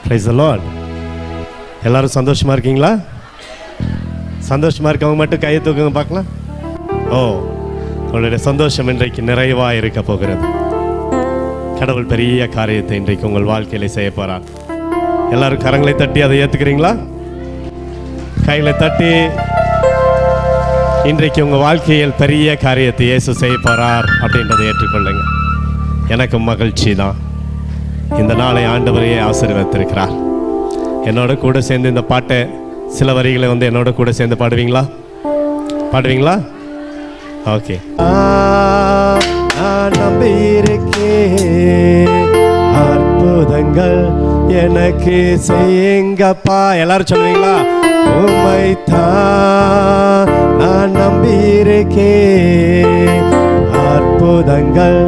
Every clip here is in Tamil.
Praise the Lord. எல்லாரும் சந்தோஷமா இருக்கீங்களா? சந்தோஷமா இருக்கவங்க மட்டும் கையை தூக்குங்க பார்க்கலாம். ஓ, உங்களுடைய சந்தோஷம் இன்றைக்கு நிறைவாக இருக்க போகிறது. கடவுள் பெரிய காரியத்தை இன்றைக்கு உங்கள் வாழ்க்கையில செய்ய போறார். எல்லாரும் கரங்களை தட்டி அதை ஏத்துக்கிறீங்களா? கைகளை தட்டி இன்றைக்கு உங்க வாழ்க்கையில் பெரிய காரியத்தை இயேசு செய்ய போறார் அப்படின்றதை ஏற்றுக்கொள்ளுங்க. எனக்கு மகிழ்ச்சி தான். இந்த நாளை ஆண்டவரையே ஆசீர்வதித்திருக்கிறார். என்னோட கூட சேர்ந்து இந்த பாட்டை சில வரிகளை என்னோட கூட சேர்ந்து பாடுவீங்களா? ஓகே. நான் நம்பியிருக்கேன், அற்புதங்கள் எனக்கு செய்யுங்கப்பா. எல்லாரும் சொல்லுவீங்களா? உம்மைத்தான் நான் நம்பியிருக்கேன், அற்புதங்கள்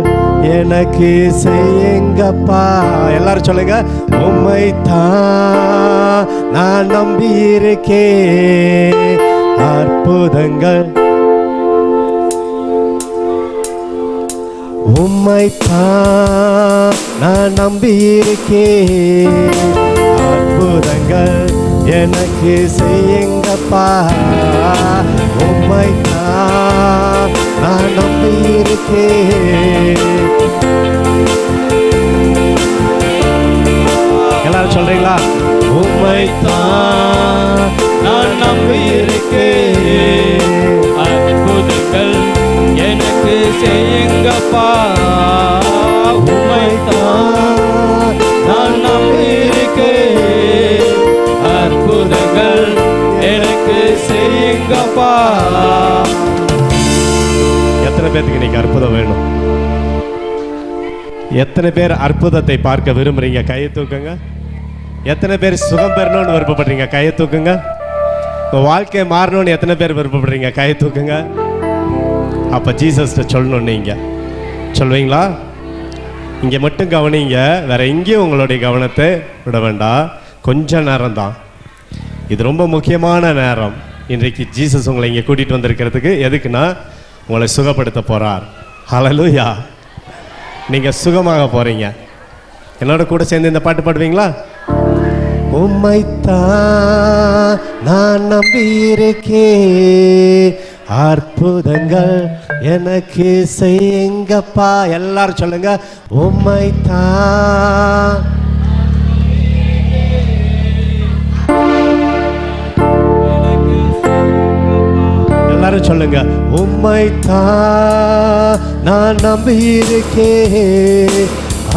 எனக்கு செய்யுங்கப்பா. எல்லாரும் சொல்லுங்க. உம்மைத்தான் நான் நம்பியிருக்கேன், அற்புதங்கள். உம்மைத்தான் நான் நம்பியிருக்கேன், அற்புதங்கள் எனக்கு செய்யுங்கப்பா. உம்மைத்தான் நான் நம்பியிருக்கேன். எல்லாரும் சொல்றீங்களா? உம்மைத்தான் நான் நம்பியிருக்கேன், அற்புதங்கள் எனக்கு செய்யுங்கப்பா. உம்மைத்தான் நான் நம்பியிருக்கேன், அற்புதங்கள் எனக்கு செய்யுங்கப்பா. எத்தனை பேருக்கு இன்னைக்கு அற்புதம் வேணும்? எத்தனை பேர் அற்புதத்தை பார்க்க விரும்புறீங்க? கையை தூக்குங்க. எத்தனை பேர் சுகம் பெறணும்னு விருப்பப்படுறீங்க? கையை தூக்குங்க. உங்க வாழ்க்கை மாறணும்னு எத்தனை பேர் விருப்பப்படுறீங்க? கையை தூக்குங்க. அப்ப ஜீசஸ்ட சொல்லணும். நீங்க சொல்வீங்களா? இங்க மட்டும் கவனிங்க, வேற எங்கேயும் உங்களுடைய கவனத்தை விட வேண்டாம். கொஞ்ச நேரம் தான் இது, ரொம்ப முக்கியமான நேரம். இன்றைக்கு ஜீசஸ் உங்களை இங்கே கூட்டிட்டு வந்திருக்கிறதுக்கு எதுக்குன்னா உங்களை சுகப்படுத்த போறார். ஹல்லேலூயா. நீங்க சுகமாக போறீங்க. என்னோட கூட சேர்ந்து இந்த பாட்டு பாடுவீங்களா? உம்மைத்தான் நான் நம்பியிருக்கேன், அற்புதங்கள் எனக்கு செய்யுங்கப்பா. எல்லாரும் சொல்லுங்க. உம்மைத்தான். எல்லாரும் சொல்லுங்க. உம்மைத்தான் நான் நம்பியிருக்கேன்,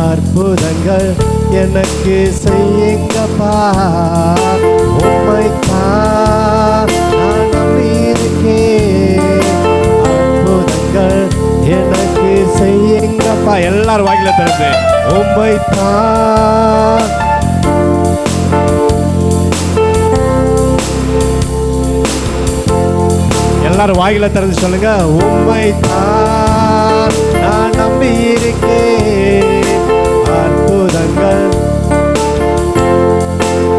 அற்புதங்கள் எனக்கு செய்யுங்கப்பா. உம்மைத்தான் நான் நம்பியிருக்கேன், அற்புதங்கள் எனக்கு செய்யுங்கப்பா. எல்லாரும் வாயில திறந்து உம்மைத்தான். எல்லாரும் வாயில திறந்து சொல்லுங்க. உம்மைத்தான் நான் நம்பியிருக்கேன், அற்புதங்கள்.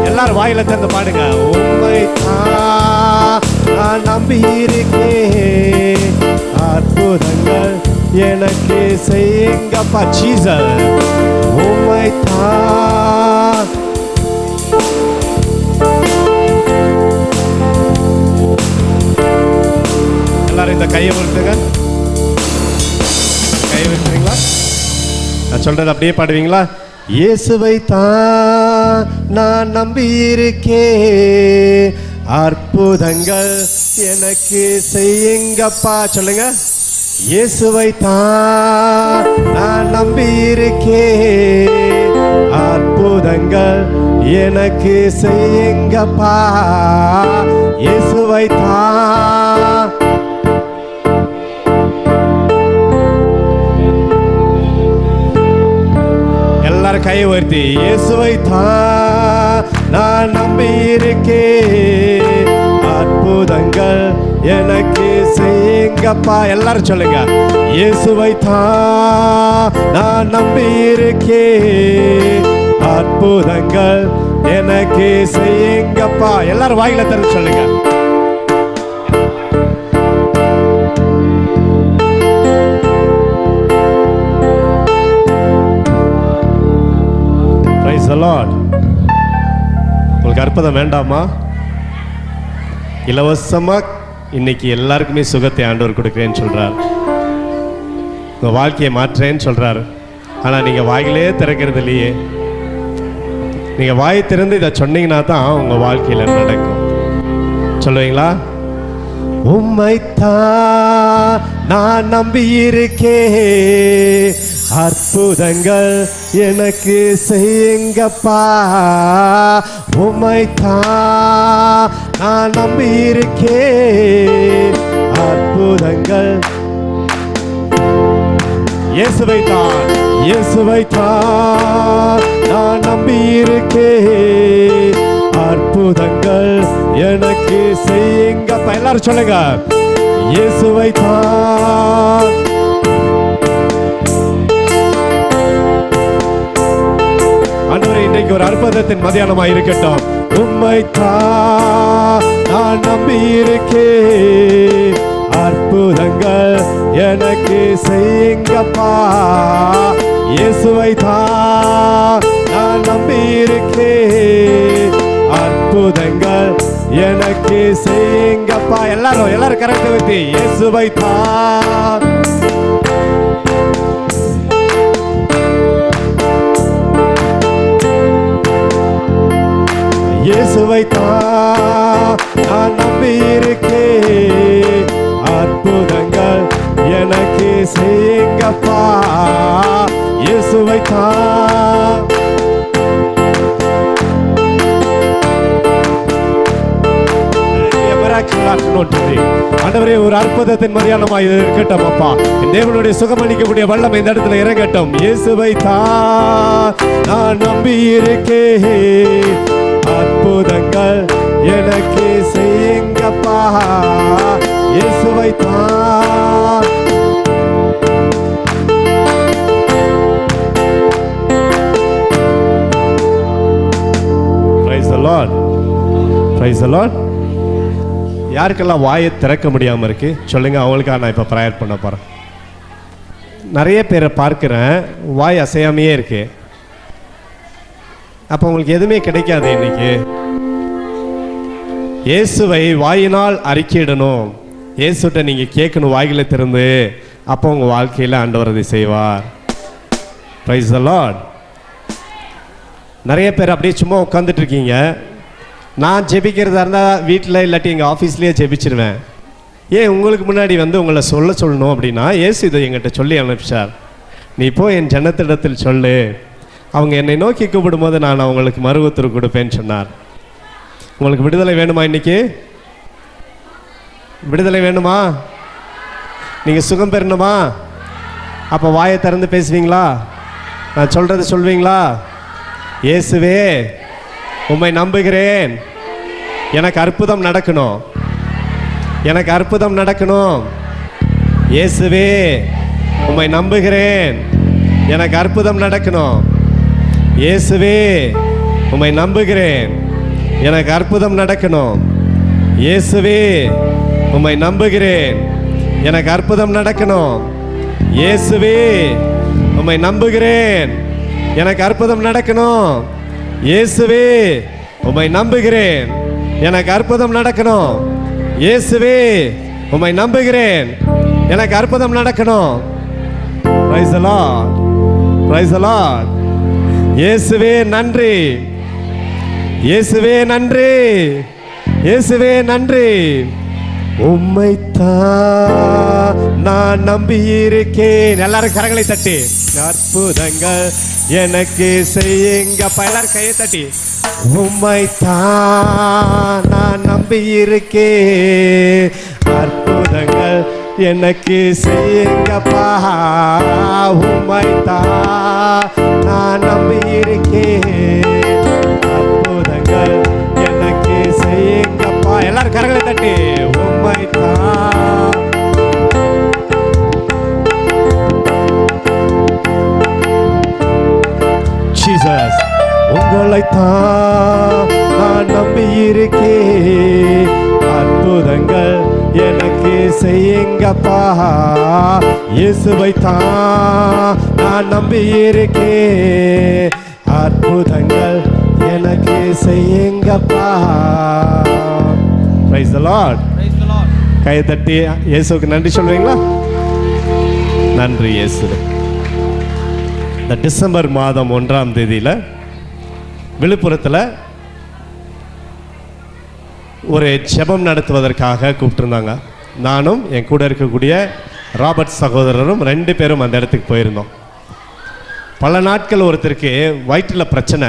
எல்லாரும் வாயில திறந்து பாடுங்க. உம்மைத்தான் நான் நம்பியிருக்கேன், அற்புதங்கள் எனக்கு செய்யுங்கப்பா. ஜீசஸ். உம்மைத்தான். எல்லாரும் இந்த கையை விட்டுங்க. கையை விட்டுறீங்களா? நான் சொல்றது அப்படியே பாடுவீங்களா? இயேசுவை தான் நான் நம்பியிருக்கேன், அற்புதங்கள் எனக்கு செய்யுங்கப்பா. சொல்லுங்க. இயேசுவை தான் நான் நம்பியிருக்கேன், அற்புதங்கள் எனக்கு செய்யுங்கப்பா. இயேசுவை தான். எல்லாரும் கையை உயர்த்தி இயேசுவை தான் நான் நம்பியிருக்கேன், அற்புதங்கள் எனக்கு செய்யுங்கப்பா. எல்லாரும் சொல்லுங்க. இயேசுவை தான் நான் நம்பியிருக்கேன், அற்புதங்கள் எனக்கு செய்யுங்கப்பா. எல்லாரும் வாயில திறந்து சொல்லுங்க. Praise the Lord. உங்களுக்கு அற்புதம் வேண்டாமா? இலவசமா இன்னைக்கு எல்லாருக்குமே சுகத்தை ஆண்டவர் கொடுக்குறேன்னு சொல்றார். உங்க வாழ்க்கையை மாற்றேன்னு சொல்றாரு. ஆனா நீங்க வாயிலே திறக்கிறது இல்லையே. நீங்க வாய் திறந்து இதை சொன்னீங்கன்னா தான் உங்க வாழ்க்கையில நடக்கும். சொல்லுவீங்களா? உம்மைத்தான் நான் நம்பி இருக்கேன், அற்புதங்கள் எனக்கு செய்யுங்கப்பா. உம்மைத்தான் நான் நம்பி இருக்கேன், அற்புதங்கள். இயேசுவைத்தான் நான் நம்பி இருக்கேன், அற்புதங்கள் எனக்கு செய்யுங்கப்பா. எல்லாரும் சொல்லுங்க, இயேசுவைத்தான். ஆண்டவரே, இன்றைக்கு ஒரு அற்புதத்தின் மதியானமா இருக்கட்டும். உம்மைத்தான் நான் நம்பி இருக்கேன், அற்புதங்கள் எனக்கு செய்யுங்கப்பா. இயேசுவைத்தான் நான் நம்பி இருக்கேன், அற்புதங்கள் எனக்கு செய்யுங்கப்பா. எல்லாரும் கரெக்டா வைத்து இயேசுவைத்தான். இயேசுவைத்தான் நான் நம்பி இருக்கேன், அற்புதங்கள் எனக்கு செய்யுங்கப்பா. இயேசுவைத்தான். ஆண்டவரே, ஒரு அற்புதத்தின் மரியாதமாய் இருக்கட்டும் அப்பா. தேவனுடைய சுகமளிக்கக்கூடிய வல்லமை இந்த இடத்துல இறங்கட்டும். இயேசுவைத்தான் நான் நம்பி இருக்கேன், அற்புதங்கள் எனக்கு செய்யுங்கப்பா. இயேசுவைத்தான். Praise the Lord. Praise the Lord. யாருக்கெல்லாம் வாயை திறக்க முடியாமல் இருக்கு சொல்லுங்க, அவங்களுக்காக நான் இப்போ ப்ரேயர் பண்ண போகிறேன். நிறைய பேரை பார்க்குறேன், வாய் அசையாமையே இருக்கு. அப்போ உங்களுக்கு எதுவுமே கிடைக்காது. இன்னைக்கு இயேசுவை வாயினால் அறிக்கையிடணும். இயேசுட்ட நீங்கள் கேட்கணும் வாய்களை திறந்து. அப்போ உங்கள் வாழ்க்கையில் ஆண்டவர் அதை செய்வார். Praise the Lord. நிறைய பேர் அப்படியே சும்மா உட்காந்துட்டு இருக்கீங்க. நான் ஜெபிக்கிறதா இருந்தால் வீட்டில் இல்லாட்டி எங்கள் ஆஃபீஸ்லேயே ஜெபிச்சிருவேன். ஏன் உங்களுக்கு முன்னாடி வந்து உங்களை சொல்லணும் அப்படின்னா, இயேசு இதை எங்கிட்ட சொல்லி அனுப்பிச்சார். நீ போய் என் ஜனத்திடத்தில் சொல்லு, அவங்க என்னை நோக்கி கூப்பிடும் போது நான் அவங்களுக்கு மறு உத்தரவு கொடுப்பேன்னு சொன்னார். உங்களுக்கு விடுதலை வேணுமா? இன்னைக்கு விடுதலை வேணுமா? நீங்கள் சுகம் பெறணுமா? அப்போ வாயை திறந்து பேசுவீங்களா? நான் சொல்கிறது சொல்வீங்களா? இயேசுவே, உம்மை நம்புகிறேன், எனக்கு அற்புதம் நடக்கணும், எனக்கு அற்புதம் நடக்கணும். இயேசுவே, உம்மை நம்புகிறேன், எனக்கு அற்புதம் நடக்கணும். இயேசுவே, உம்மை நம்புகிறேன், எனக்கு அற்புதம் நடக்கணும். இயேசுவே, உம்மை நம்புகிறேன், எனக்கு அற்புதம் நடக்கணும். இயேசுவே, உம்மை நம்புகிறேன், எனக்கு அற்புதம் நடக்கணும். இயேசுவே, உம்மை நம்புகிறேன், எனக்கு அற்புதம் நடக்கணும். இயேசுவே, உம்மை நம்புகிறேன், எனக்கு அற்புதம் நடக்கணும். Praise the Lord. Praise the Lord. இயேசுவே நன்றி, இயேசுவே நன்றி, இயேசுவே நன்றி. உம்மைத்தான் நான் நம்பி இருக்கேன். எல்லாரும் கரங்களை தட்டி அற்புதங்கள் எனக்கு செய்யுங்கப்பா. எல்லாரும் கையை தட்டி உம்மைத்தான் நான் நம்பி இருக்கேன், அற்புதங்கள் எனக்கு செய்யுங்கப்பா. உம்மைத்தான் நான் நம்பி இருக்கேன், அற்புதங்கள் எனக்கு செய்யுங்கப்பா. எல்லாரும் கரங்களை தட்டி உம்மைத்தான். ஜீசஸ், உங்களைத்தான் நான் நம்பி இருக்கேன், அற்புதங்கள் எனக்கு செய்யுங்கப்பா. இயேசுவைத்தான் நான் நம்பி இருக்கேன், அற்புதங்கள் எனக்கு செய்யுங்கப்பா. Praise the Lord. கையை தட்டி இயேசுவுக்கு நன்றி சொல்வீங்களா? நன்றி இயேசு. இந்த டிசம்பர் மாதம் 1ஆம் தேதியில் விழுப்புரத்தில் ஒரு ஜெபம் நடத்துவதற்காக கூப்பிட்டுருந்தாங்க. நானும் என் கூட இருக்கக்கூடிய ராபர்ட் சகோதரரும் 2 பேரும் அந்த இடத்துக்கு போயிருந்தோம். பல நாட்கள் ஒருத்தருக்கு வயிற்றில் பிரச்சனை.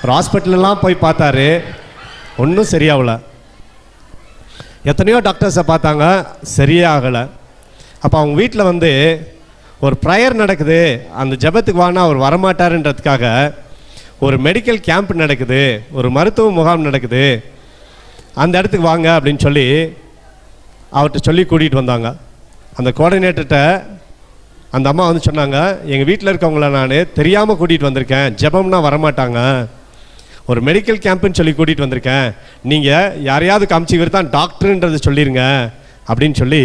ஒரு ஹாஸ்பிட்டலெலாம் போய் பார்த்தாரு, ஒன்றும் சரியாகல. எத்தனையோ டாக்டர்ஸை பார்த்தாங்க, சரியே ஆகலை. அப்போ அவங்க வீட்டில் வந்து ஒரு ப்ரேயர் நடக்குது, அந்த ஜெபத்துக்கு வானா அவர் வரமாட்டாருன்றதுக்காக ஒரு மெடிக்கல் கேம்ப் நடக்குது, ஒரு மருத்துவ முகாம் நடக்குது, அந்த இடத்துக்கு வாங்க அப்படின்னு சொல்லி அவர்கிட்ட சொல்லி கூட்டிகிட்டு வந்தாங்க. அந்த கோஆர்டினேட்டர்கிட்ட அந்த அம்மா வந்து சொன்னாங்க, எங்கள் வீட்டில் இருக்கவங்கள நான் தெரியாமல் கூட்டிகிட்டு வந்திருக்கேன், ஜெபம்னா வரமாட்டாங்க, ஒரு மெடிக்கல் கேம்ப்புன்னு சொல்லி கூட்டிகிட்டு வந்திருக்கேன், நீங்கள் யாரையாவது காமிச்சு இவர் தான் டாக்டருன்றது சொல்லிடுங்க அப்படின்னு சொல்லி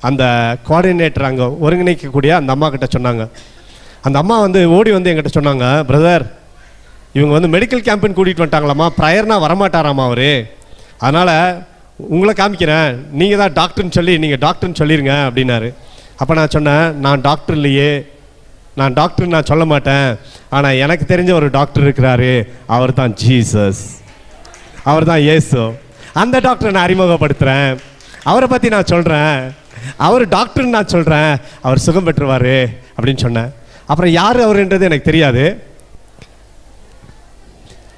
அந்த கோஆர்டினேட்டர் அங்கே ஒருங்கிணைக்கக்கூடிய அந்த அம்மா கிட்ட சொன்னாங்க. அந்த அம்மா வந்து ஓடி வந்து என்கிட்ட சொன்னாங்க, பிரதர் இவங்க வந்து மெடிக்கல் கேம்ப்புன்னு கூட்டிகிட்டு வந்துட்டாங்களாம்மா, ப்ரேயர்னா வரமாட்டாராம்மா அவர், அதனால் உங்களை காமிக்கிறேன், நீங்கள் தான் டாக்டர்னு சொல்லி நீங்கள் டாக்டர்னு சொல்லிடுங்க அப்படின்னாரு. அப்போ நான் சொன்னேன், நான் டாக்டர் இல்லையே, நான் டாக்டர் நான் சொல்ல மாட்டேன், ஆனால் எனக்கு தெரிஞ்ச ஒரு டாக்டர் இருக்கிறாரு, அவர் தான் ஜீசஸ், அவர் தான் இயேசு, அந்த டாக்டரை நான் அறிமுகப்படுத்துகிறேன், அவரை பற்றி நான் சொல்கிறேன், அவர் டாக்டர்னு நான் சொல்கிறேன், அவர் சுகம் பெற்றுவார் அப்படின்னு சொன்னேன். அப்புறம் யார் அவருன்றது எனக்கு தெரியாது.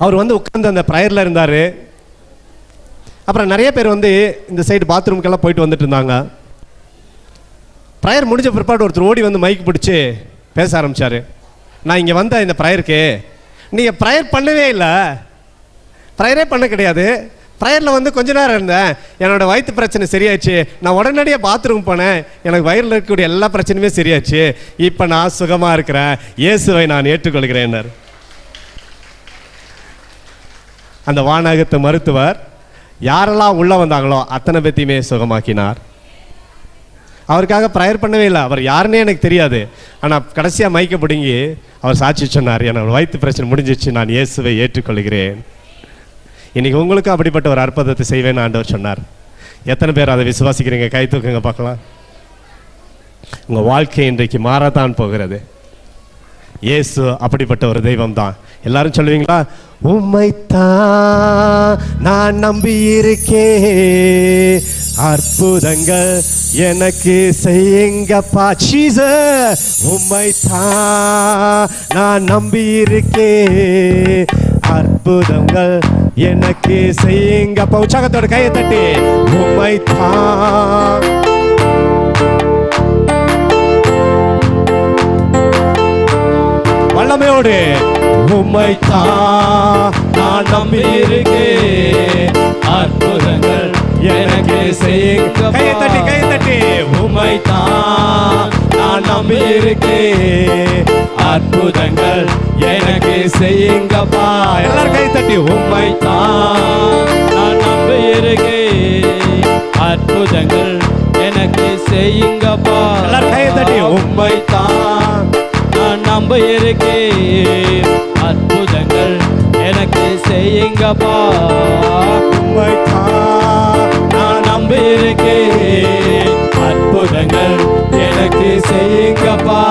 அவர் வந்து உட்கார்ந்து அந்த ப்ரேயரில் இருந்தார். அப்புறம் நிறைய பேர் வந்து இந்த சைடு பாத்ரூமுக்கெல்லாம் போயிட்டு வந்துட்டு இருந்தாங்க. ப்ரேயர் முடிஞ்ச பிற்பாடு ஒருத்தர் ஓடி வந்து மைக் பிடிச்சி பேச ஆரம்பித்தார். நான் இங்கே வந்தேன் இந்த ப்ரேயருக்கு, நீங்கள் ப்ரேயர் பண்ணவே இல்லை, ப்ரேயரே பண்ண கிடையாது, ப்ரேயரில் வந்து கொஞ்ச நேரம் இருந்தேன், என்னோடய வயிற்று பிரச்சனை சரியாச்சு, நான் உடனடியாக பாத்ரூம் போனேன், எனக்கு வயிறில் இருக்கக்கூடிய எல்லா பிரச்சனையுமே சரியாச்சு, இப்போ நான் சுகமாக இருக்கிறேன், இயேசுவை நான் ஏற்றுக்கொள்கிறேன். அந்த வானகத்து மருத்துவர் யாரெல்லாம் உள்ளே வந்தாங்களோ அத்தனை பேத்தையுமே சுகமாக்கினார். அவருக்காக ப்ரேயர் பண்ணவே இல்லை, அவர் யாருன்னே எனக்கு தெரியாது, ஆனால் கடைசியாக மைக்க பிடுங்கி அவர் சாட்சி சொன்னார், என்னோட வயிற்று பிரச்சனை முடிஞ்சிச்சு, நான் இயேசுவை ஏற்றுக்கொள்கிறேன். இன்றைக்கி உங்களுக்கும் அப்படிப்பட்ட ஒரு அற்புதத்தை செய்வேன்னு ஆண்டவர் சொன்னார். எத்தனை பேர் அதை விசுவாசிக்கிறீங்க? கை தூக்குங்க பார்க்கலாம். உங்கள் வாழ்க்கை இன்றைக்கு மாறத்தான் போகிறது. இயேசு அப்படிப்பட்ட ஒரு தெய்வம் தான். எல்லாரும் சொல்லுவீங்களா? உம்மைத்தான் நான் நம்பி இருக்கேன், அற்புதங்கள் எனக்கு செய்யுங்கப்பா. ஜீசஸ், உம்மைத்தான் நான் நம்பி இருக்கேன், அற்புதங்கள் எனக்கு செய்யுங்கப்பா. உற்சாகத்தோட கையை தட்டி உம்மைத்தான் வல்லமையோடு உம்மைத்தான் நான் நம்பி இருக்கேன், அற்புதங்கள் எனக்கு செய்யுங்க. கையை தட்டி உம்மைத்தான் நான் நம்பி இருக்கேன், அற்புதங்கள் எனக்கு செய்யுங்கப்பா. எல்லாரும் கை தட்டி உம்மைத்தான் நான் நம்பி இருக்கேன், அற்புதங்கள் எனக்கு செய்யுங்கப்பா. எல்லாரும் கையை தட்டி உம்மைத்தான் நான் நம்ப இருக்கேன், அற்புதங்கள் எனக்கு செய்யுங்கப்பா. உம்மைத்தான் நான் நம்ப இருக்கேன், அற்புதங்கள் எனக்கு செய்யுங்கப்பா.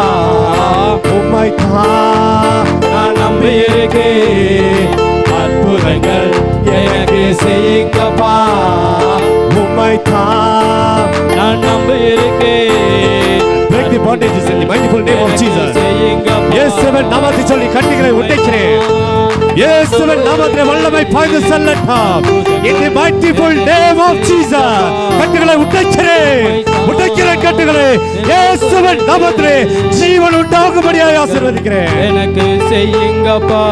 உம்மைத்தான் நான் நம்ப இருக்கேன், அற்புதங்கள் எனக்கு செய்யுங்கப்பா. உம்மைத்தான் நான் நம்ப இருக்கேன். break the bondages in the mightiful name of Jesus. இயேசுவின் நாமத்தை சொல்லி கட்டுகளை உடைக்கிறேன். இயேசுவின் நாமத்திலே வல்லமை பாய்ந்து செல்லட்டும். In the mightiful name of Jesus. கட்டுகளை உடைக்கிறேன் கட்டுகளை இயேசுவின் நாமத்திலே ஜீவன் உண்டாகும்படியாக ஆசீர்வதிக்கிறேன். எனக்கு செய்யுங்கப்பா.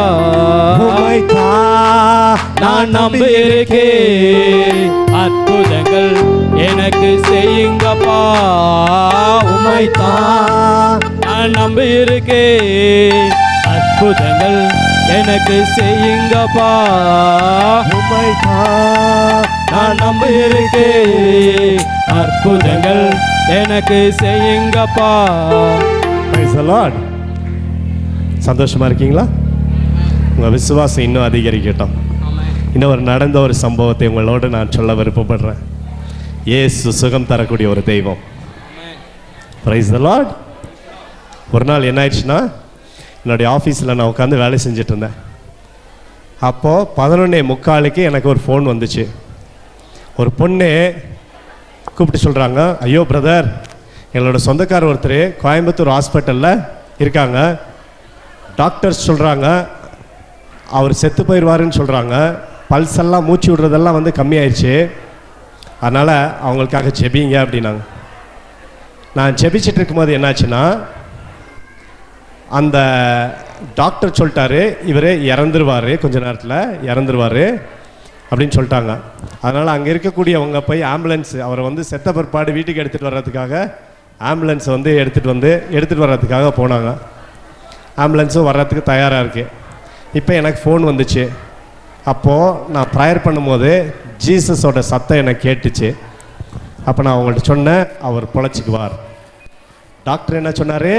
உம்மைத்தான் நான் நம்ப இருக்கேன், அற்புதங்கள் எனக்கு செய்யுங்கப்பா. உம்மைத்தான் நான் நம்ப இருக்கேன், அற்புதங்கள் எனக்கு செய்யுங்கப்பா. உம்மைத்தான் நான் நம்ப இருக்கேன், அற்புதங்கள் எனக்கு செய்யுங்கப்பா. Praise the Lord. சந்தோஷமா இருக்கீங்களா? உங்கள் விசுவாசம் இன்னும் அதிகரிக்கட்டும். இன்னும் ஒரு நடந்த ஒரு சம்பவத்தை உங்களோடு நான் சொல்ல விருப்பப்படுறேன். இயேசு சுகம் தரக்கூடிய ஒரு தெய்வம். Praise the Lord. ஒரு நாள் என்ன ஆயிடுச்சுன்னா, என்னுடைய ஆஃபீஸில் நான் உட்காந்து வேலை செஞ்சுட்டு இருந்தேன். அப்போது 11:45 எனக்கு ஒரு ஃபோன் வந்துச்சு. ஒரு பொண்ணு கூப்பிட்டு சொல்கிறாங்க, ஐயோ பிரதர், எங்களோட சொந்தக்கார ஒருத்தர் கோயம்புத்தூர் ஹாஸ்பிட்டலில் இருக்காங்க. டாக்டர்ஸ் சொல்கிறாங்க அவர் செத்து போயிடுவாருன்னு சொல்கிறாங்க. பல்ஸ் எல்லாம் மூச்சு விடுறதெல்லாம் வந்து கம்மியாயிடுச்சு, அதனால் அவங்களுக்காக ஜெபிங்க அப்படின்னாங்க. நான் ஜெபிச்சிட்டு இருக்கும்போது என்னாச்சுன்னா, அந்த டாக்டர் சொல்லிட்டாரு இவர் இறந்துருவார், கொஞ்ச நேரத்தில் இறந்துருவார் அப்படின்னு சொல்லிட்டாங்க. அதனால் அங்கே இருக்கக்கூடியவங்க போய் ஆம்புலன்ஸ், அவரை வந்து செத்த பிற்பாடு வீட்டுக்கு எடுத்துகிட்டு வர்றதுக்காக ஆம்புலன்ஸை வந்து எடுத்துகிட்டு வர்றதுக்காக போனாங்க. ஆம்புலன்ஸும் வர்றதுக்கு தயாராக இருக்குது. இப்போ எனக்கு ஃபோன் வந்துச்சு. அப்போது நான் ப்ரேயர் பண்ணும்போது ஜீசஸோட சத்தம் எனக்கு கேட்டுச்சு. அப்போ நான் அவங்கள்ட்ட சொன்னேன், அவர் பொழைச்சிக்குவார். டாக்டர் என்ன சொன்னார்?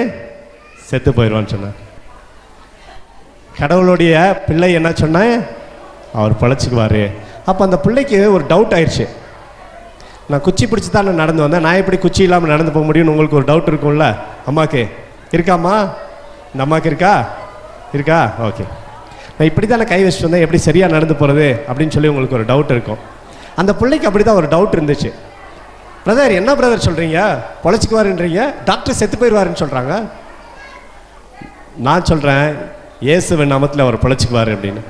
செத்து போயிடுவான்னு சொன்னார். கடவுளுடைய பிள்ளை என்ன சொன்னேன்? அவர் பொழைச்சிக்குவார். அப்போ அந்த பிள்ளைக்கு ஒரு டவுட் ஆயிடுச்சு. நான் குச்சி பிடிச்சி தான் நான் நடந்து வந்தேன், நான் எப்படி குச்சி இல்லாமல் நடந்து போக முடியும்னு உங்களுக்கு ஒரு டவுட் இருக்கும்ல. அம்மாக்கு இருக்காம்மா? இந்த அம்மாவுக்கு இருக்கா? ஓகே. நான் இப்படி தான் கை வச்சுட்டு வந்தேன், எப்படி சரியாக நடந்து போகிறது அப்படின்னு சொல்லி உங்களுக்கு ஒரு டவுட் இருக்கும். அந்த பிள்ளைக்கு அப்படி தான் ஒரு டவுட் இருந்துச்சு. பிரதர், என்ன பிரதர் சொல்கிறீங்க? பொழைச்சிக்குவாருன்றீங்க, டாக்டர் செத்து போயிடுவாருன்னு சொல்கிறாங்க. நான் சொல்கிறேன், இயேசுவின் நாமத்தில் அவர் பொழைச்சிக்குவார் அப்படின்னு.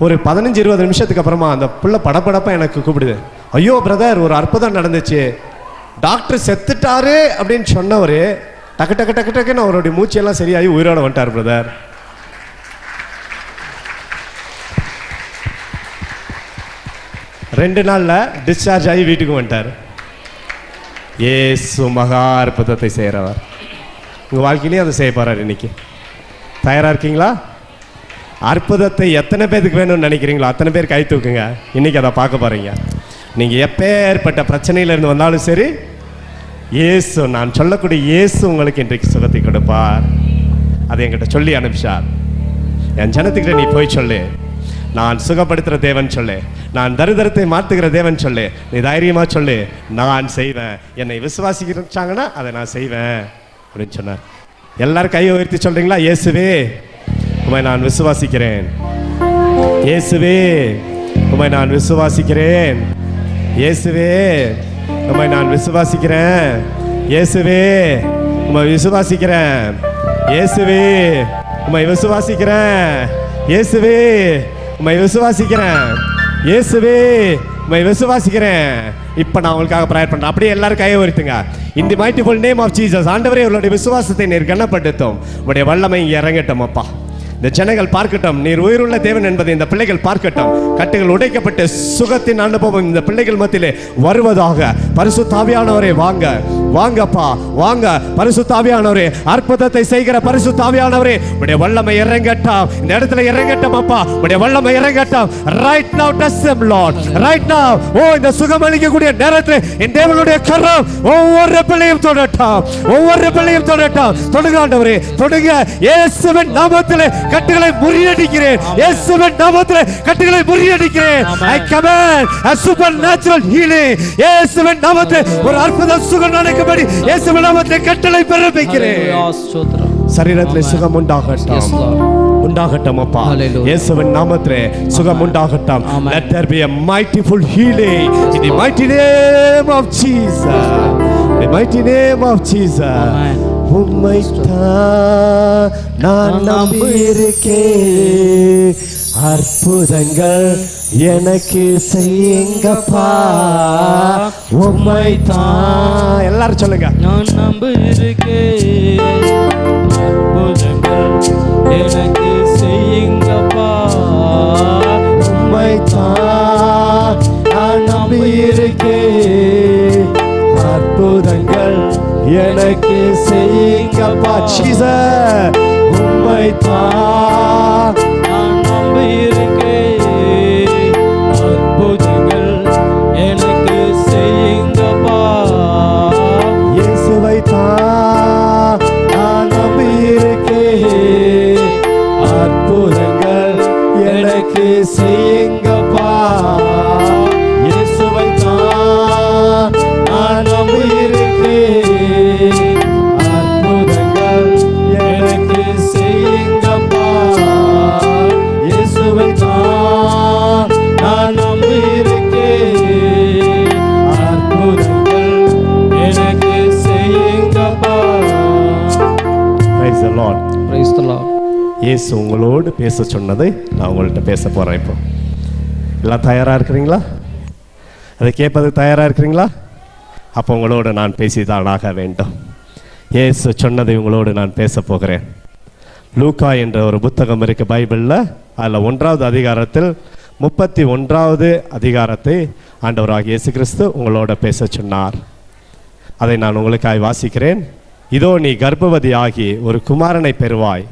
ஒரு 15-20 நிமிஷத்துக்கு அப்புறமா அந்த பிள்ளை படப்படப்பாக எனக்கு கூப்பிடுது. ஐயோ பிரதர், ஒரு அற்புதம் நடந்துச்சு, டாக்டர் செத்துட்டாரு அப்படின்னு சொன்னவர் டக்கு டக்கு டக்கு டக்குன்னு அவருடைய மூச்செல்லாம் சரியாகி உயிரோட வந்துட்டார் பிரதர். ரெண்டு நாளில் டிஸ்சார்ஜ் ஆகி வீட்டுக்கு வந்துட்டார். இயேசு மகா அற்புதத்தை செய்கிறவர். உங்கள் வாழ்க்கையிலையும் அதை செய்ய போகிறார். இன்னைக்கு தயாராக இருக்கீங்களா? அற்புதத்தை எத்தனை பேருக்கு வேணும்னு நினைக்கிறீங்களோ அத்தனை பேர் கை தூக்குங்க. இன்றைக்கி அதை பார்க்க போகிறீங்க. நீங்கள் எப்பேற்பட்ட பிரச்சனையிலேருந்து வந்தாலும் சரி, இயேசு, நான் சொல்லக்கூடிய இயேசு உங்களுக்கு இன்றைக்கு சுகத்தை கொடுப்பார். அதை என்கிட்ட சொல்லி அனுப்பிச்சார். என் ஜனத்துக்கிட்ட நீ போய் சொல்லு, நான் சுகப்படுத்துகிற தேவன் சொல்லு, நான் தரித்திரத்தை மாற்றுகிற தேவன் சொல்லு, நீ தைரியமாக சொல்லு, நான் செய்வேன். என்னை விசுவாசிக்கிறாங்கன்னா அதை நான் செய்வேன் அப்படின்னு சொன்னார். எல்லாரும் கையை உயர்த்தி சொல்கிறீங்களா? இயேசுவே உம்மை நான் விசுவாசிக்கிறேன். இயேசுவே உம்மை நான் விசுவாசிக்கிறேன். இயேசுவே உம்மை நான் விசுவாசிக்கிறேன். இயேசுவே உம்மை விசுவாசிக்கிறேன். இயேசுவே உம்மை விசுவாசிக்கிறேன். இயேசுவே உம்மை விசுவாசிக்கிறேன். இயேசுவே உம்மை விசுவாசிக்கிறேன். இப்போ நான் உங்களுக்காக ப்ரேயர் பண்ணுறேன். அப்படியே எல்லாரும் கையை உயர்த்துங்க. In the mighty name of Jesus. ஆண்டவரே, உங்களுடைய விசுவாசத்தை நீர் கனப்படுத்தும். உங்களுடைய வல்லமை இங்கே இறங்கட்டும் அப்பா. இந்த ஜனங்கள் பார்க்கட்டும், நீர் உயிருள்ள தேவன் என்பதை இந்த பிள்ளைகள் பார்க்கட்டும். கட்டுகள் உடைக்கப்பட்டு சுகத்தின் அனுபவம் இந்த பிள்ளைகள் மத்தியிலே வருவதாக. பரிசுத்த ஆவியானவரே வாங்க, வாங்கப்பா வாங்க. பரிசுத்த ஆவியானவரே, அற்புதத்தை செய்கிற பரிசுத்த ஆவியானவரே, உடைய வல்லமை இறங்கட்டும். இந்த இடத்துல இறங்கட்டும் அப்பா, உடைய வல்லமை இறங்கட்டும். Right now touch them Lord. Right now, இந்த சுகம் அளிக்கக்கூடிய நேரத்தில் என் தேவனுடைய கரம் ஒவ்வொரு பிள்ளையும் தொடட்டும், ஒவ்வொரு பிள்ளையும் தொடட்டும். தொடுங்க ஆண்டவரே, தொடுங்க. இயேசுவின் நாமத்திலே கட்டுகளை முறியடிக்கிறேன். இயேசுவின் நாமத்திலே கட்டுகளை முறியடிக்கிறேன். I command a supernatural healing. இயேசுவின் நாமத்திலே ஒரு அற்புத சுகம் நடக்கும்படி இயேசுவின் நாமத்திலே கட்டளை பிறப்பிக்கிறேன். சரீரத்திலே சுகம் உண்டாகட்டும், உண்டாகட்டும் அப்பா. இயேசுவின் நாமத்திலே சுகம் உண்டாகட்டும். Let there be a mightyful healing in the mighty name of Jesus. The mighty name of Jesus. உம்மைத்தான் நான் நம்பியிருக்கேன். அற்புதங்கள் எனக்கு செய்யுங்கப்பா. உம்மைத்தான் எல்லாரும் சொல்லுங்க. நான் நம்பியிருக்கேன். அற்புதங்கள் எனக்கு செய்யுங்கப்பா. உம்மைத்தான் நான் நம்பியிருக்கேன். அற்புதங்கள் எனக்கு செய்யுங்கப்பா. ஜீசஸ், உம்மைத்தான் நான் நம்பியிருக்கேன். அற்புதங்கள் எனக்கு செய்யுங்கப்பா. இயேசுவைத்தான் நான் நம்பியிருக்கேன். அற்புதங்கள் எனக்கு செய்யுங்கப்பா. இயேசுவை தான் நான் நம்பியிருக்கேன். அற்புதங்கள் எனக்கு செய்யுங்கப்பா. இயேசுவை தான் நான் நம்பியிருக்கேன். அற்புதங்கள் எனக்கு செய்யுங்கப்பா. Praise the Lord. Praise the Lord. இயேசு உங்களோடு பேச சொன்னதை நான் உங்கள்கிட்ட பேச போகிறேன். இப்போ எல்லாம் தயாராக இருக்கிறீங்களா? அதை கேட்பதுக்கு தயாராக இருக்கிறீங்களா? அப்போ உங்களோடு நான் பேசிதான் ஆக வேண்டும். இயேசு சொன்னதை உங்களோடு நான் பேச போகிறேன். லூக்கா என்ற ஒரு புத்தகம் இருக்குது பைபிளில். அதில் 1வது அதிகாரத்தில் 31வது அதிகாரத்தை ஆண்டவராகிய இயேசு கிறிஸ்து உங்களோட பேச சொன்னார். அதை நான் உங்களுக்காய் வாசிக்கிறேன். இதோ நீ கர்ப்பவதி ஆகி ஒரு குமாரனை பெறுவாய்.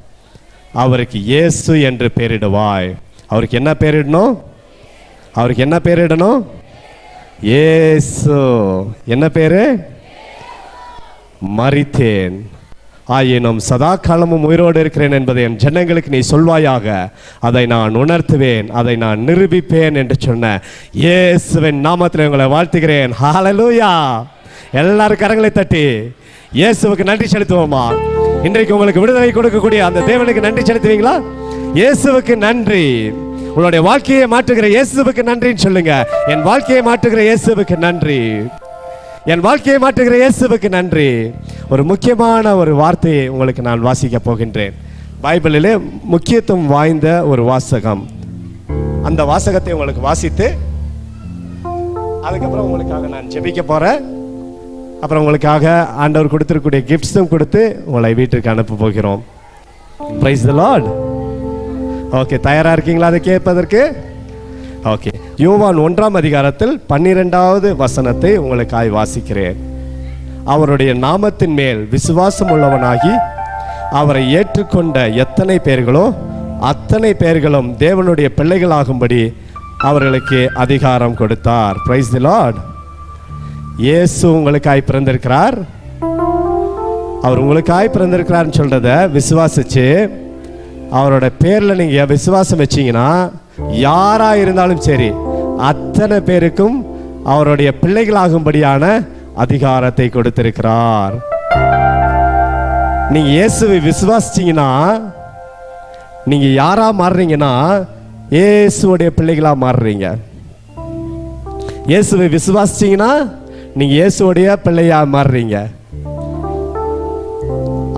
அவருக்கு இயேசு என்று பெயரிடுவாய். அவருக்கு என்ன பெயரிடணும்? அவருக்கு என்ன பெயரிடணும்? இயேசு. என்ன பேரு? மரித்தேன், ஆயினும் சதா காலமும் உயிரோடு இருக்கிறேன் என்பதை என் ஜனங்களுக்கு நீ சொல்வாயாக. அதை நான் உணர்த்துவேன், அதை நான் நிரூபிப்பேன் என்று சொன்ன இயேசுவின் நாமத்தில் உங்களை வாழ்த்துகிறேன். ஹல்லேலூயா. எல்லாரும் கரங்களை தட்டி இயேசுவுக்கு நன்றி செலுத்துவோமா? இன்றைக்கு உங்களுக்கு விடுதலை கொடுக்கக்கூடிய அந்த தேவனுக்கு நன்றி செலுத்துவீங்களா? இயேசுவுக்கு நன்றி. உங்களுடைய வாழ்க்கையை மாற்றுகிற இயேசுவுக்கு நன்றின்னு சொல்லுங்க. என் வாழ்க்கையை மாற்றுகிற இயேசுவுக்கு நன்றி. என் வாழ்க்கையை மாற்றுகிற இயேசுவுக்கு நன்றி. ஒரு முக்கியமான ஒரு வார்த்தையை உங்களுக்கு நான் வாசிக்க போகின்றேன். பைபிளிலே முக்கியத்துவம் வாய்ந்த ஒரு வாசகம். அந்த வாசகத்தை உங்களுக்கு வாசித்து அதுக்கப்புறம் உங்களுக்காக நான் ஜெபிக்க போறேன். அப்புறம் உங்களுக்காக ஆண்டவர் கொடுத்திருக்கக்கூடிய கிஃப்ட்ஸும் கொடுத்து உங்களை வீட்டுக்கு அனுப்ப போகிறோம். Praise the Lord. ஓகே, தயாரா இருக்கீங்களா அதை கேட்பதற்கு? ஓகே, யோவான் 1ஆம் அதிகாரத்தில் 12வது வசனத்தை உங்களுக்காய் வாசிக்கிறேன். அவருடைய நாமத்தின் மேல் விசுவாசம் உள்ளவனாகி அவரை ஏற்றுக்கொண்ட எத்தனை பேர்களோ அத்தனை பேர்களும் தேவனுடைய பிள்ளைகளாகும்படி அவர்களுக்கு அதிகாரம் கொடுத்தார். Praise the Lord. இயேசு உங்களுக்காய் பிறந்திருக்கிறார். அவர் உங்களுக்காய் பிறந்திருக்கிறார்னு சொல்றத விசுவாசிச்சு அவரோட பேர்ல நீங்க விசுவாசம் வச்சீங்கன்னா யாரா இருந்தாலும் சரி அத்தனை பேருக்கும் அவருடைய பிள்ளைகளாகும்படியான அதிகாரத்தை கொடுத்திருக்கிறார். நீங்க இயேசுவை விசுவாசிச்சீங்கன்னா நீங்க யாரா மாறுறீங்கன்னா இயேசுடைய பிள்ளைகளா மாறுறீங்க. இயேசுவை விசுவாசிச்சீங்கன்னா நீங்க இயேசுடைய பிள்ளையா மாறுறீங்க.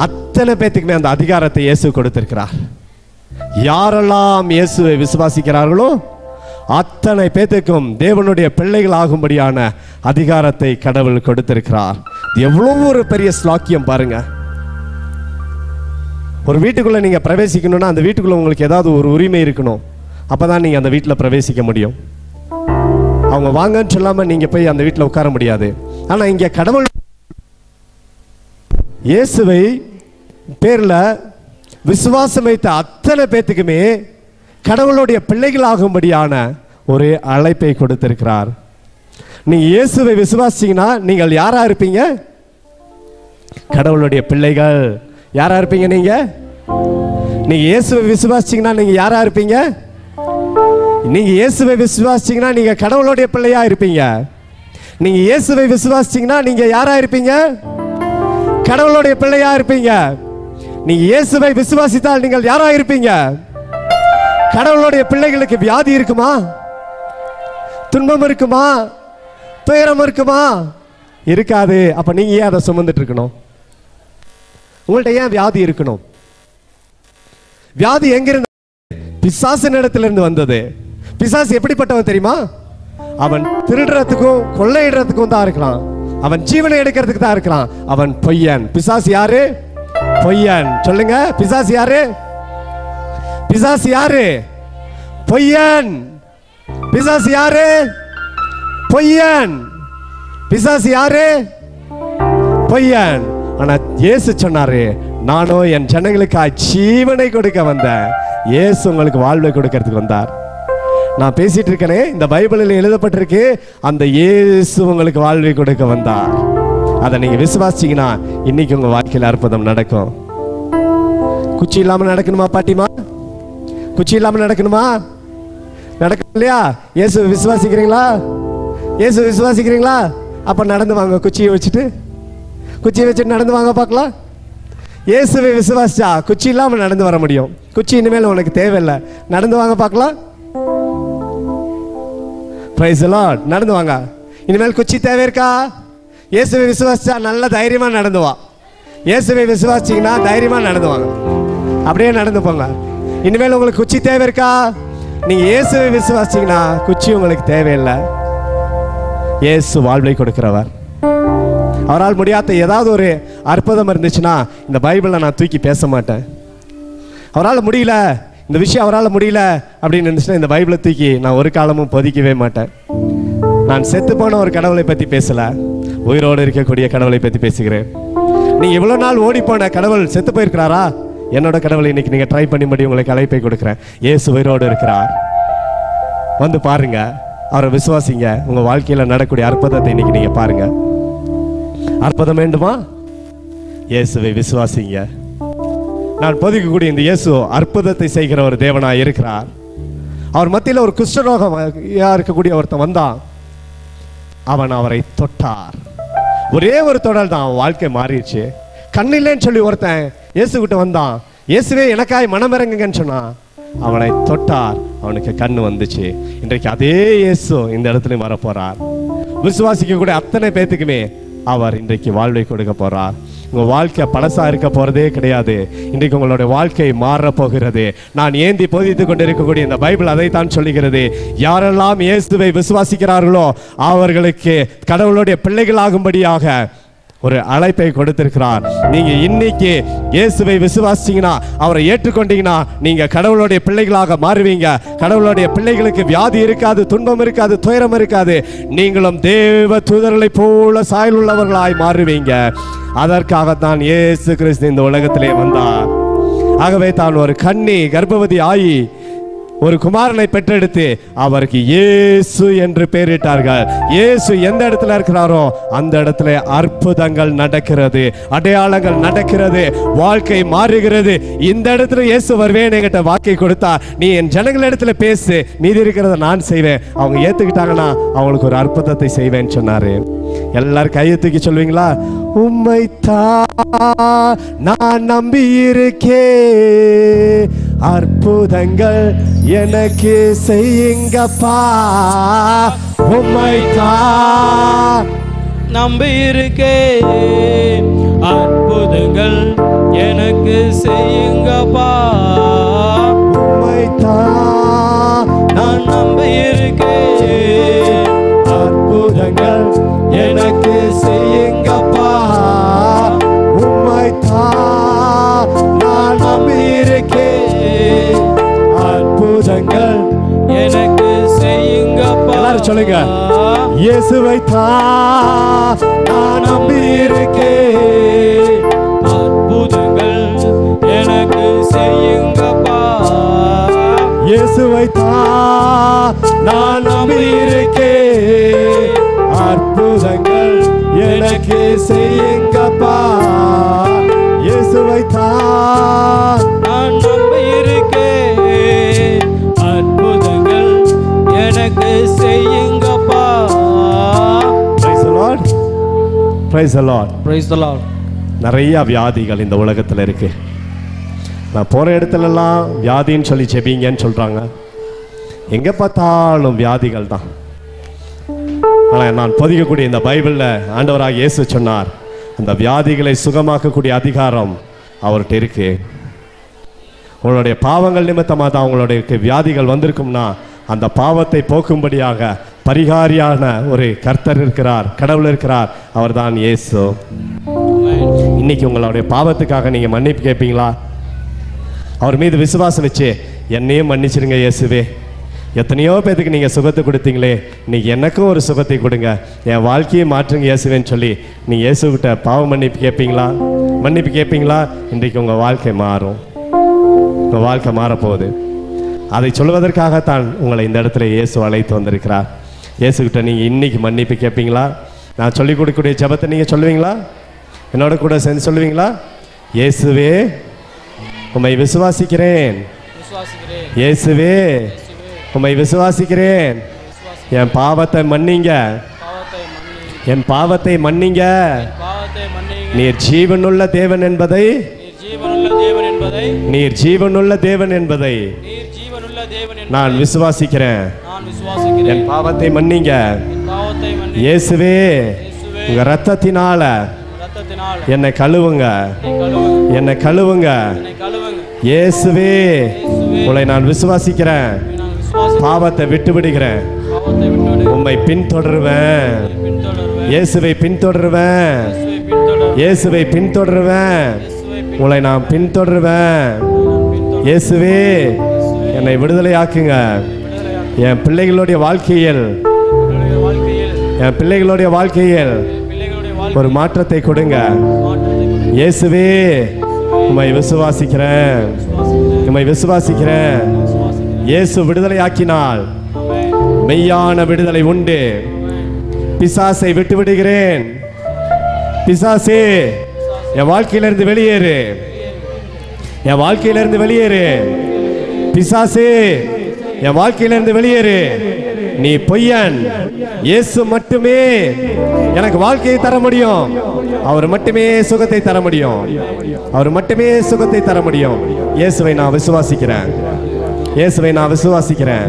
அத்தனை பேத்துக்குமே அந்த அதிகாரத்தை இயேசு கொடுத்திருக்கிறார். யாரெல்லாம் இயேசுவை விசுவாசிக்கிறார்களோ அத்தனை பேத்துக்கும் தேவனுடைய பிள்ளைகள் ஆகும்படியான அதிகாரத்தை கடவுள் கொடுத்திருக்கிறார். எவ்வளவு ஒரு பெரிய ஸ்லாக்கியம் பாருங்க. ஒரு வீட்டுக்குள்ள நீங்க பிரவேசிக்கணும்னா அந்த வீட்டுக்குள்ள உங்களுக்கு ஏதாவது ஒரு உரிமை இருக்கணும். அப்பதான் நீங்க அந்த வீட்டில் பிரவேசிக்க முடியும். அவங்க வாங்கன்னு சொல்லாம நீங்க போய் அந்த வீட்டில் உட்கார முடியாது. ஆனா இங்க கடவுள் இயேசுவை பேர்ல விசுவாசம் வைத்த அத்தனை பேத்துக்குமே கடவுளுடைய பிள்ளைகள் ஆகும்படியான ஒரு அழைப்பை கொடுத்திருக்கிறார். நீங்க இயேசுவை விசுவாசிங்கன்னா நீங்கள் யாரா இருப்பீங்க? கடவுளுடைய பிள்ளைகள். யாரா இருப்பீங்க? நீங்க இயேசுவை விசுவாசிச்சீங்கன்னா நீங்க யாரா இருப்பீங்க? நீங்க இயேசுவை விசுவாசிச்சீங்கன்னா நீங்க கடவுளுடைய பிள்ளையா இருப்பீங்க. நீங்க இயேசுவை விசுவாசிச்சீங்கன்னா நீங்க யாரா இருப்பீங்க? கடவுளுடைய பிள்ளையா இருப்பீங்க. நீங்க இயேசுவை விசுவாசித்தால் நீங்கள் யாரா இருப்பீங்க? கடவுளுடைய பிள்ளைகளுக்கு வியாதி இருக்குமா? துன்பம் இருக்குமா? துயரம் இருக்குமா? இருக்காது. அப்ப நீங்க ஏன் அதை சுமந்துட்டு இருக்கணும்? உங்கள்ட்ட ஏன் வியாதி இருக்கணும்? வியாதி எங்கிருந்து? பிசாசின் இடத்திலிருந்து வந்தது. பிசாசு எப்படிப்பட்டவன் தெரியுமா? அவன் திருடுறதுக்கும் கொள்ளையிடுறதுக்கும் தான் இருக்கலாம். அவன் ஜீவனை எடுக்கிறதுக்கு தான் இருக்கலாம். அவன் பொய்யன். பிசாசு யாரு? பொய்யன். சொல்லுங்க, பிசாசு யாரு? பிசாசு யாரு? பொய்யன். பிசாசு யாரு? பொய்யன். பிசாசு யாரு? பொய்யன். ஆனா இயேசு சொன்னாரு, நானோ என் ஜனங்களுக்காக ஜீவனை கொடுக்க வந்தேன். இயேசு உங்களுக்கு வாழ்வை கொடுக்கிறதுக்கு வந்தார். நான் பேசிட்டு இருக்கனே, இந்த பைபிளில் எழுதப்பட்டிருக்கு, அந்த இயேசு உங்களுக்கு வாழ்வை கொடுக்க வந்தார். அதை நீங்க விசுவாசிச்சீங்கன்னா இன்னைக்கு உங்க வாழ்க்கையில் அற்புதம் நடக்கும். குச்சி இல்லாம நடக்கணுமா பாட்டிமா? குச்சி இல்லாமல் நடக்கணுமா? நடக்கணும் இல்லையா? இயேசு விசுவாசிக்கிறீங்களா? இயேசு விசுவாசிக்கிறீங்களா? அப்போ நடந்து வாங்க. குச்சியை வச்சுட்டு நடந்து வாங்க பார்க்கலாம். இயேசுவை விசுவாசிச்சா குச்சி இல்லாமல் நடந்து வர முடியும். குச்சி இனிமேல் உனக்கு தேவையில்லை. நடந்து வாங்க பார்க்கலாம். Praise the Lord. நடந்து வாங்க. இனிமேல் குச்சி தேவை இருக்கா? இயேசுவை விசுவாசிச்சா நல்ல தைரியமா நடந்து வா. இயேசுவை விசுவாசிச்சீங்கன்னா தைரியமா நடந்து வாங்க. அப்படியே நடந்து போங்க. இனிமேல் உங்களுக்கு குச்சி தேவை இருக்கா? நீங்க இயேசுவை விசுவாசிச்சீங்கன்னா குச்சி உங்களுக்கு தேவையில்லை. இயேசு வாழ்வை கொடுக்கிறவர். அவரால் முடியாத ஏதாவது ஒரு அற்புதம் இருந்துச்சுன்னா இந்த பைபிளை நான் தூக்கி பேச மாட்டேன். அவரால் முடியல, இந்த விஷயம் அவரால் முடியல அப்படின்னு இருந்துச்சுன்னா இந்த பைபிளை தூக்கி நான் ஒரு காலமும் பொதிக்கவே மாட்டேன். நான் செத்து போன ஒரு கடவுளை பற்றி பேசலை, உயிரோடு இருக்கக்கூடிய கடவுளை பற்றி பேசுகிறேன். நீங்கள் இவ்வளோ நாள் ஓடி போன கடவுள் செத்து போயிருக்கிறாரா? என்னோட கடவுளை இன்னைக்கு நீங்கள் ட்ரை பண்ணி உங்களுக்கு அழைப்பை கொடுக்குறேன். இயேசு உயிரோடு இருக்கிறார். வந்து பாருங்க, அவரை விசுவாசிங்க. உங்கள் வாழ்க்கையில் நடக்கூடிய அற்புதத்தை இன்னைக்கு நீங்கள் பாருங்க. அற்புதம் வேண்டுமா? இயேசுவை விசுவாசிங்க. நான் பொதிக்கக்கூடிய இந்த இயேசு அற்புதத்தை செய்கிற ஒரு தேவனாக இருக்கிறார். அவர் மத்தியில் ஒரு குஷ்டரோகம் இருக்கக்கூடிய ஒருத்தன் வந்தான். அவன் அவரை தொட்டார். ஒரே ஒரு தொடர் தான், அவன் வாழ்க்கை மாறிடுச்சு. கண்ணில்லைன்னு சொல்லி ஒருத்தன் இயேசு கிட்ட வந்தான். இயேசுவே எனக்காய் மனமிறங்குங்கன்னு சொன்னான். அவனை தொட்டார், அவனுக்கு கண்ணு வந்துச்சு. இன்றைக்கு அதே இயேசு இந்த இடத்துல வர போறார். விசுவாசிக்க கூட அத்தனை பேத்துக்குமே அவர் இன்றைக்கு வாழ்வை கொடுக்க போறார். உங்க வாழ்க்கை பழசா இருக்க போறதே கிடையாது. இன்றைக்கு உங்களுடைய வாழ்க்கை மாற போகிறது. நான் ஏந்தி போதித்துக் கொண்டிருக்கக்கூடிய இந்த பைபிள் அதைத்தான் சொல்லுகிறது. யாரெல்லாம் இயேசுவை விசுவாசிக்கிறார்களோ அவர்களுக்கு கடவுளுடைய பிள்ளைகளாகும்படியாக ஒரு அழைப்பை கொடுத்திருக்கிறார். நீங்க இன்னைக்கு இயேசுவை விசுவாசிச்சீங்கன்னா, அவரை ஏற்றுக்கொண்டீங்கன்னா, நீங்க கடவுளுடைய பிள்ளைகளாக மாறுவீங்க. கடவுளுடைய பிள்ளைகளுக்கு வியாதி இருக்காது, துன்பம் இருக்காது, துயரம் இருக்காது. நீங்களும் தேவ தூதர்களை போல சாயல் உள்ளவர்களாய் மாறுவீங்க. அதற்காகத்தான் இயேசு கிறிஸ்து இந்த உலகத்திலே வந்தார். ஆகவே தான் ஒரு கன்னி கர்ப்பவதி ஆகி ஒரு குமாரனை பெற்றெடுத்து அவருக்கு இயேசு என்று பெயரிட்டார்கள். இயேசு எந்த இடத்துல இருக்கிறாரோ அந்த இடத்துல அற்புதங்கள் நடக்கிறது, அடையாளங்கள் நடக்கிறது, வாழ்க்கை மாறுகிறது. இந்த இடத்துல இயேசு வருவேன் என்கிட்ட வாக்கை கொடுத்தா, நீ என் ஜனங்கள் இடத்துல பேசு, மீதி இருக்கிறத நான் செய்வேன். அவங்க ஏத்துக்கிட்டாங்கன்னா அவங்களுக்கு ஒரு அற்புதத்தை செய்வேன்னு சொன்னாரு. எல்லாரும் கையை தூக்கி சொல்வீங்களா? உம்மைத்தான் நான் நம்பி இருக்கேன், அற்புதங்கள் எனக்கு செய்யுங்கப்பா. உம்மைத்தான் நம்பி இருக்கேன், அற்புதங்கள் எனக்கு செய்யுங்கப்பா. உம்மைத்தான் நான் நம்பி இருக்கேன், அற்புதங்கள் எனக்கு செய்யுங்கப்பா. உம்மைத்தான் நான் நம்பி இருக்கேன், அற்புதங்கள் எனக்கு செய்யுங்கப்பா. எல்லாரும் சொல்லுங்க. இயேசுவைத்தான் நான் நம்பி இருக்கேன், அற்புதங்கள் எனக்கு செய்யுங்கப்பா. இயேசுவைத்தான் நான் நம்பி இருக்கேன், அற்புதங்கள் எனக்கு செய்யுங்கப்பா. இயேசுவைத்தான் நான் நம்பி இருக்கேன், அற்புதங்கள் எனக்கு செய்யுங்கப்பா. Praise the Lord. Praise the Lord. Praise the Lord. நிறைய வியாதிகள் இந்த உலகத்தில் இருக்கு. நான் போற இடத்துலலாம் வியாதின்னு சொல்லி ஜெபிங்கன்னு சொல்றாங்க. எங்க பார்த்தாலும் வியாதிகள் தான். ஆனால் நான் பொதிக்கக்கூடிய இந்த பைபிளில் ஆண்டவராக இயேசு சொன்னார், அந்த வியாதிகளை சுகமாக்கக்கூடிய அதிகாரம் அவர்கிட்ட இருக்கு. உங்களுடைய பாவங்கள் நிமித்தமாக தான் உங்களுடைய வியாதிகள் வந்திருக்கும்னா அந்த பாவத்தை போக்கும்படியாக பரிகாரியான ஒரு கர்த்தர் இருக்கிறார், கடவுள் இருக்கிறார். அவர் தான் இயேசு. இன்னைக்கு உங்களுடைய பாவத்துக்காக நீங்க மன்னிப்பு கேட்பீங்களா? அவர் மீது விசுவாசம் வச்சு என்னையும் மன்னிச்சிருங்க இயேசுவே, எத்தனையோ பேருக்கு நீங்கள் சுகத்தை கொடுத்தீங்களே, இன்னைக்கு எனக்கும் ஒரு சுகத்தை கொடுங்க, என் வாழ்க்கையை மாற்றுங்க இயேசுவேன்னு சொல்லி நீங்கள் இயேசுகிட்ட பாவ மன்னிப்பு கேட்பீங்களா? மன்னிப்பு கேட்பீங்களா? இன்றைக்கு உங்கள் வாழ்க்கை மாறும். உங்கள் வாழ்க்கை மாறப்போகுது. அதை சொல்வதற்காகத்தான் உங்களை இந்த இடத்துல இயேசு அழைத்து வந்திருக்கிறார். இயேசுகிட்ட நீங்கள் இன்னைக்கு மன்னிப்பு கேட்பீங்களா? நான் சொல்லிக் கொடுக்கக்கூடிய ஜெபத்தை நீங்கள் சொல்லுவீங்களா? என்னோட கூட சேர்ந்து சொல்லுவீங்களா? இயேசுவே உம்மை விசுவாசிக்கிறேன், இயேசுவே உம்மை விசுவாசிக்கிறேன். என் பாவத்தை மன்னிங்க, என் பாவத்தை மன்னிங்க. நீர் ஜீவனுள்ள தேவன் என்பதை, நீர் ஜீவனுள்ள தேவன் என்பதை நான் விசுவாசிக்கிறேன். என் பாவத்தை மன்னிங்க இயேசுவே. உங்க ரத்தத்தினால என்னை கழுவுங்க, என்னை கழுவுங்க இயேசுவே. உங்களை நான் விசுவாசிக்கிறேன், பாவத்தை விட்டு விடுகிறேன், உம்மை பின்தொடருவேன். இயேசுவை பின்தொடருவேன், இயேசுவை பின்தொடருவேன், உங்களை நான் பின்தொடருவேன். இயேசுவே என்னை விடுதலையாக்குங்க. என் பிள்ளைகளுடைய வாழ்க்கையில், என் பிள்ளைகளுடைய வாழ்க்கையில் ஒரு மாற்றத்தை கொடுங்க இயேசுவே. உம்மை விசுவாசிக்கிறேன், உம்மை விசுவாசிக்கிறேன். இயேசு விடுதலையாக்கினால் மெய்யான விடுதலை உண்டு. பிசாசை விட்டு விடுகிறேன். பிசாசே என் வாழ்க்கையிலிருந்து வெளியேறு, என் வாழ்க்கையிலிருந்து வெளியேறு. பிசாசே என் வாழ்க்கையிலிருந்து வெளியேறு. நீ பொய்யன். இயேசு மட்டுமே எனக்கு வாழ்க்கையை தர முடியும். அவர் மட்டுமே சுகத்தை தர முடியும். அவர் மட்டுமே சுகத்தை தர முடியும். இயேசுவை நான் விசுவாசிக்கிறேன், இயேசுவை நான் விசுவாசிக்கிறேன்.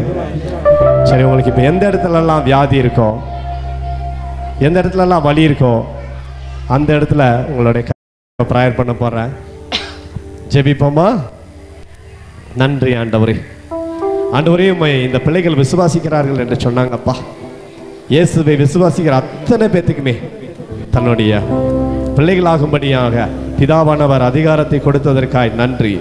சரி, உங்களுக்கு இப்போ எந்த இடத்துலலாம் வியாதி இருக்கோ, எந்த இடத்துலலாம் வலி இருக்கோ, அந்த இடத்துல உங்களுடைய ப்ரேயர் பண்ண போறேன். ஜெபிப்போமா? நன்றி ஆண்டவரே. ஆண்டவரே, இந்த பிள்ளைகள் விசுவாசிக்கிறார்கள் என்று சொன்னாங்கப்பா. இயேசுவை விசுவாசிக்கிற அத்தனை பேத்துக்குமே தன்னுடைய பிள்ளைகளாகும்படியாக பிதாவானவர் அதிகாரத்தை கொடுத்ததற்காய் நன்றி.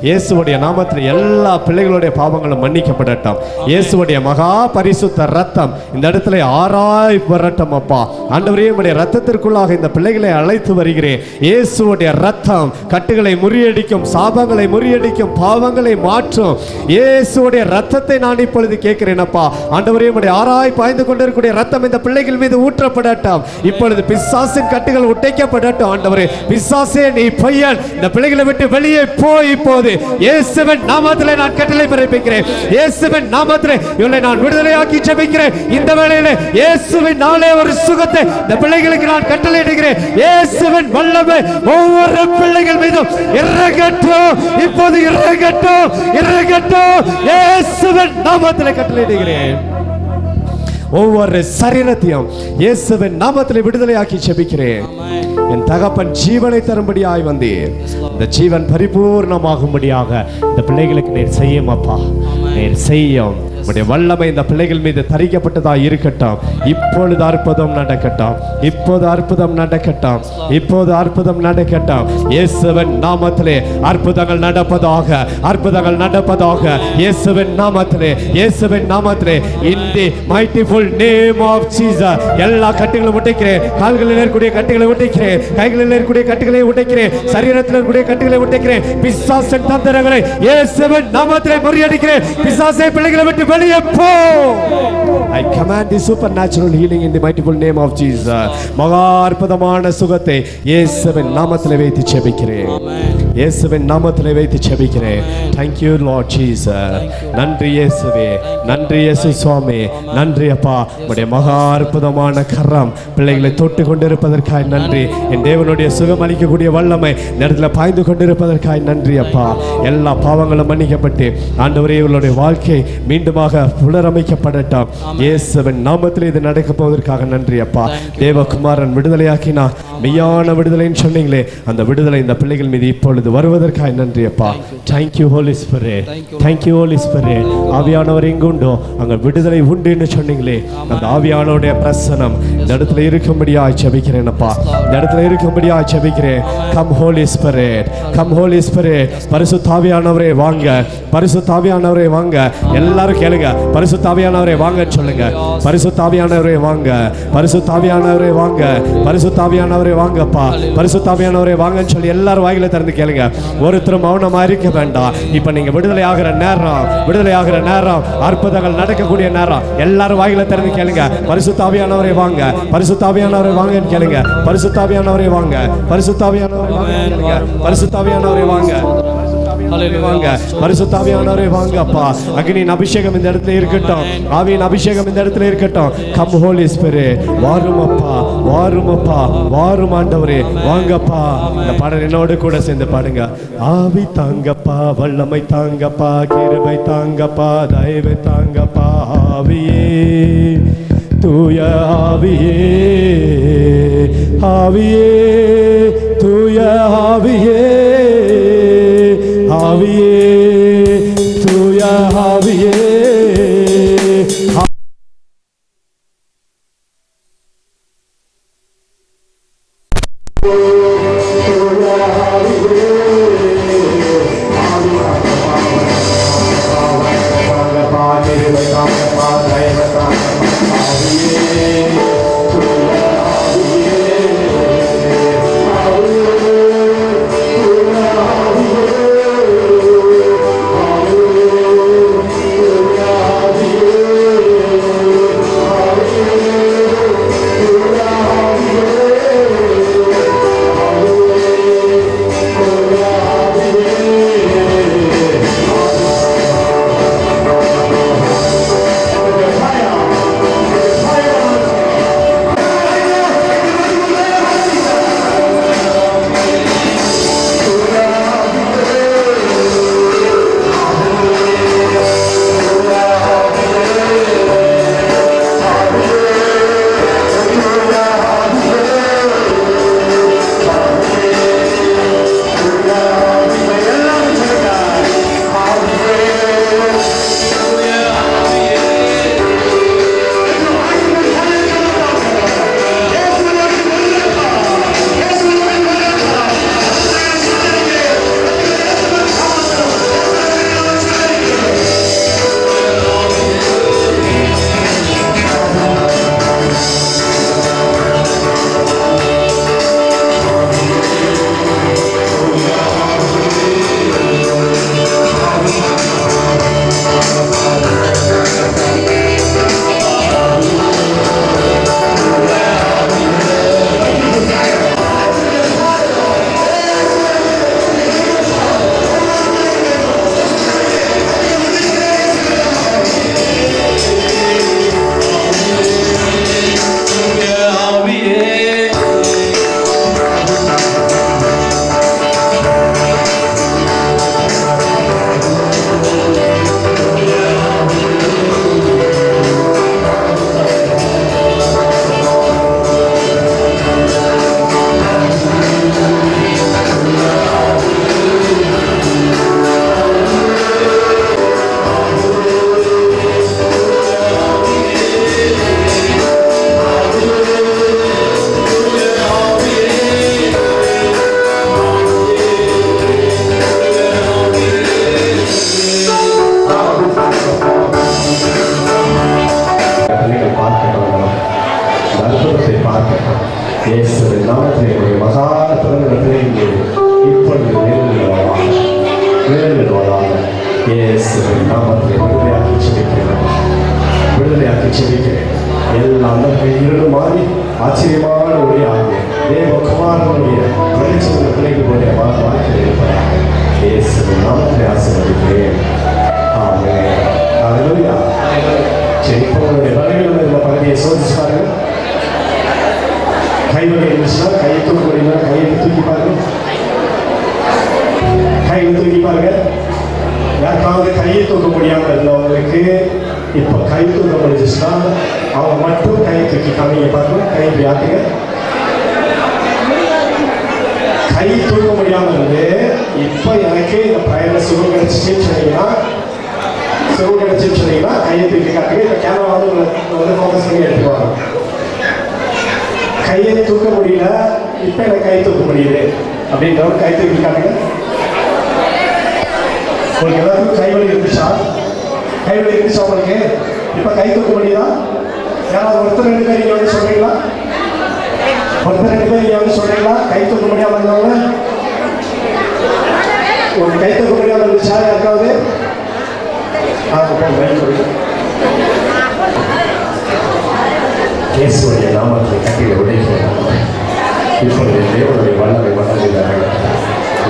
இயேசுவுடைய நாமத்தில் எல்லா பிள்ளைகளுடைய பாவங்களும் மன்னிக்கப்படட்டும். இயேசுவுடைய மகா பரிசுத்த ரத்தம் இந்த இடத்துல ஆராய் வரட்டும் அப்பா. ஆண்டவரே, உம்முடைய ரத்தத்திற்குள்ளாக இந்த பிள்ளைகளை அழைத்து வருகிறேன். இயேசுவுடைய ரத்தம் கட்டுகளை முறியடிக்கும், சாபங்களை முறியடிக்கும், பாவங்களை மாற்றும். இயேசுவுடைய ரத்தத்தை நான் இப்பொழுது கேட்கிறேன் அப்பா. ஆண்டவரே, உம்முடைய ஆராய் பாய்ந்து கொண்டிருக்கக்கூடிய ரத்தம் இந்த பிள்ளைகள் மீது ஊற்றப்படட்டும். இப்பொழுது பிசாசின் கட்டுகள் உடைக்கப்படட்டும். ஆண்டவரே, பிசாசே நீ பையன், இந்த பிள்ளைகளை விட்டு வெளியே போய் இப்போது இயேசுவின் நாமத்திலே நான் கட்டளை பிறப்பிக்கிறேன். இயேசுவின் நாமத்திலே இவளை நான் விடுதலையாக்கி ஜெபிக்கிறேன். இந்த வேளையிலே இயேசுவின் நாளே ஒரு சுகத்தை இந்த பிள்ளைகளுக்கு நான் கட்டளையிடுகிறேன். இயேசுவின் வல்லமை ஒவ்வொரு பிள்ளைகள் மீதும் இறங்கட்டும். இப்போது இறங்கட்டும், இறங்கட்டும். இயேசுவின் நாமத்திலே கட்டளையிடுகிறேன். ஒவ்வொரு சரீரத்தையும் இயேசுவின் நாமத்தில் விடுதலையாக்கி ஜெபிக்கிறேன். என் தகப்பன் ஜீவனை தரும்படியாய் வந்தீர். இந்த ஜீவன் பரிபூர்ணமாகும்படியாக இந்த பிள்ளைகளுக்கு நீர் செய்யும் அப்பா, நீர் செய்யும். உடைய வல்லமை இந்த பிள்ளைகள் மீது தரிக்கப்பட்டதா இருக்கட்டும். இப்பொழுது அற்புதம் நடக்கட்டும், இப்போது அற்புதம் நடக்கட்டும், இப்போது அற்புதம் நடக்கட்டும். இயேசுவின் நாமத்திலே அற்புதங்கள் நடப்பதாக, அற்புதங்கள் நடப்பதாக. இயேசுவின் நாமத்திலே, இயேசுவின் நாமத்திலே, in the mightyful name of Jesus. எல்லா கட்டுகளும் உடைக்கிறேன். கால்களில் இருக்கக்கூடிய கட்டுகளை உடைக்கிறேன், கைகளில் இருக்கக்கூடிய கட்டுகளை உடைக்கிறேன், சரீரத்தில் இருக்கக்கூடிய கட்டுகளை உடைக்கிறேன். பிசாசின் தந்திரங்களை இயேசுவின் நாமத்திலே முறியடிக்கிறேன். பிசாசை பிள்ளைகளை விட்டு வெளியே போ. I command the supernatural healing in the mightyful name of Jesus. மகா அற்புதமான சுகத்தை இயேசுவின் நாமத்திலே வைத்து ஜெபிக்கிறேன், இயேசுவின் நாமத்திலே வைத்து ஜெபிக்கிறேன். Thank you Lord Jesus. நன்றி இயேசுவே, நன்றி இயேசு சுவாமி, நன்றி அப்பா. உம்முடைய மகா அற்புதமான கரம் பிள்ளைகளை தொட்டு கொண்டிருப்பதற்காய் நன்றி. என் தேவனுடைய சுகம் அளிக்கக்கூடிய வல்லமை நேரத்தில் பாய்ந்து கொண்டிருப்பதற்காய் நன்றி அப்பா. எல்லா பாவங்களும் மன்னிக்கப்பட்டு ஆண்டவரே இவர்களுடைய வாழ்க்கை மீண்டுமாக புனரமைக்கப்படட்டும். இயேசுவின் நாமத்தில் இது நடக்க போவதற்காக நன்றி அப்பா. தேவகுமாரன் விடுதலையாக்கினா மெய்யான விடுதலைன்னு சொன்னீங்களே, அந்த விடுதலை இந்த பிள்ளைகள் மீது இப்பொழுது வருவதற்காக நன்றி அப்பா. Thank you Holy Spirit, thank you Holy Spirit. ஆவியானவர் எங்குண்டோ அங்க விடுதலை உண்டுன்னு சொன்னீங்களே, அந்த ஆவியானவருடைய பிரசனம் இந்த இடத்துல இருக்கும்படியாய் ஜெபிக்கிறேன் அப்பா. இந்த இடத்துல இருக்கும்படியாய் ஜெபிக்கிறேன். Come Holy Spirit, come Holy Spirit. பரிசுத்த ஆவியானவரே வாங்க, பரிசுத்த ஆவியானவரே வாங்க. எல்லாரும் கேளுங்க, பரிசுத்த ஆவியானவரே வாங்கன்னு சொல்லுங்க. பரிசுத்த ஆவியானவரே வாங்க, பரிசுத்த ஆவியானவரே வாங்க, பரிசுத்த ஆவியானவரே வாங்கப்பா, பரிசுத்த ஆவியானவரே வாங்கன்னு சொல்லி எல்லாரும் வாயில திறந்து கேளுங்க. ஒருத்தரும் மௌனமா இருக்க வேண்டாம். இப்ப நீங்க விடுதலை ஆகிற நேரம், விடுதலை ஆகிற நேரம், அற்புதங்கள் நடக்கக்கூடிய நேரம். எல்லாரும் வாயில திறந்து கேளுங்க. பரிசுத்த ஆவியானவரே வாங்க, பரிசுத்த ஆவியானவரே வாங்கன்னு கேளுங்க. பரிசுத்த ஆவியானவரே வாங்க, பரிசுத்த ஆவியானவரே வாங்க, பரிசுத்த ஆவியானவரே வாங்க. வாங்க. பரிசுத்த ஆவியானவரே வாங்க அப்பா. அக்னியின் அபிஷேகம் இந்த இடத்துல இருக்கட்டும். ஆவியின் அபிஷேகம் இந்த இடத்துல இருக்கட்டும். Come Holi spirit. வாரும் அப்பா, வாரும் அப்பா, வாரும் ஆண்டவரே வாங்கப்பா. இந்த பாடல் என்னோடு கூட சேர்ந்து பாடுங்க. ஆவி தாங்கப்பா, வல்லமை தாங்கப்பா, கிருபை தாங்கப்பா, தயவு தாங்கப்பா. ஆவியே, தூய ஆவியே, ஆவியே, தூய ஆவியே, ஆவியே, தூய ஆவியே.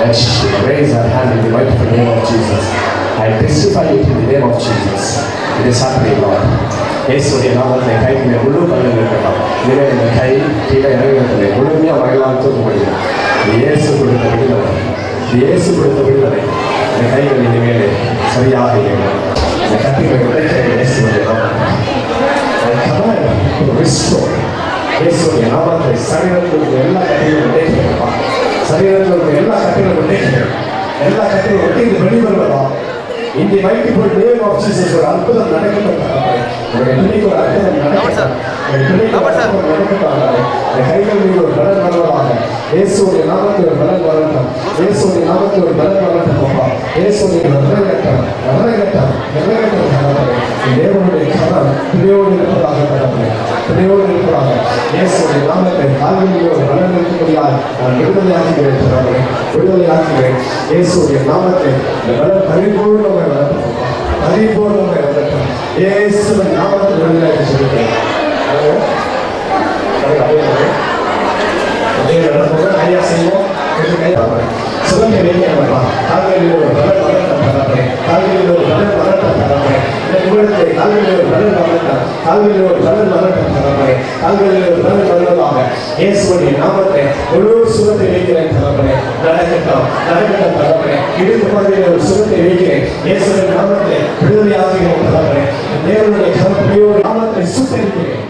Let's raise our hand in the mighty name of Jesus. I testify it in the name of Jesus. It is happening, Lord. இயேசுடைய நாமத்தை கைகளை முழு பலன் இருக்கலாம். இதில் இந்த கை கீழே இறங்குறதில்லை, முழுமையாக மகிழால் தூக்க முடியும். இயேசு கொடுத்த விடுதலை, இயேசு கொடுத்த விடுதலை. இந்த கைகள் இனிமேல் சரியாக இயங்கும். இந்த கட்டிகளை உடைக்க இயேசுடைய நாமத்தை இயேசுடைய நாமத்தை சரீரத்தில் எல்லா கட்டிகளும் உடைக்கிறப்பா. சரீரத்தில் எல்லா கட்டிகளும் உடைக்கிறேன். எல்லா கட்டிகளும் ஒட்டி இது வெளிவருவதா in the mighty name of Jesus. ஒரு அற்புதம் நடக்கட்டும். ஒரு அற்புதம் நடக்கட்டும். கைகள் மீது ஒரு பலன் வருவதாக. இயேசுடைய நாமத்தில் ஒரு பலன் வரட்டும். இயேசுடைய நாமத்தில் ஒரு பலன் வரட்டும். இயேசுடைய நிறைவேற்றம் தேவனுடைய கரம் பிரியோடு இருப்பதாக பிரியோடு இருப்பதாக. இயேசுடைய நாமத்தை கால்களில் ஒரு பலன் இருக்கும்படியாக நான் விடுதலையாக்குகிறேன். விடுதலையாக்குகிறேன். இயேசுடைய நாமத்தை இந்த பலன் பரிபூர்ணமாக வரட்டும். பரிபூர்ணமாக வரட்டும். இயேசுவின் நாமத்தில் விடுதலையாக்கி சொல்லுகிறேன். ஐயா செய்வோம். சுகத்தை வைக்கிறப்பா. கால்களில் ஒரு பலன் வரட்டும் தரப்பேன். கால்களில் ஒரு பலன் வரட்டும் தரப்பேன். இந்த நிமிடத்தை கால்களில் ஒரு பலன் வரட்டும். கால்களில் ஒரு பலன் வரட்டும் தரப்பேன். கால்களில் ஒரு பலன் வருவதாக. இயேசுடைய நாமத்தை முழு சுகத்தை வைக்கிறேன் தரப்பேன். நடக்கட்டும் தரப்பேன். இடுப்பு பகுதியில் ஒரு சுகத்தை வைக்கிறேன். இயேசுவின் நாமத்தை விடுதலையாகிறேன் தரப்பேன். தேவனுடைய கருப்பையோடு நாமத்தை சுட்டரிக்கிறேன்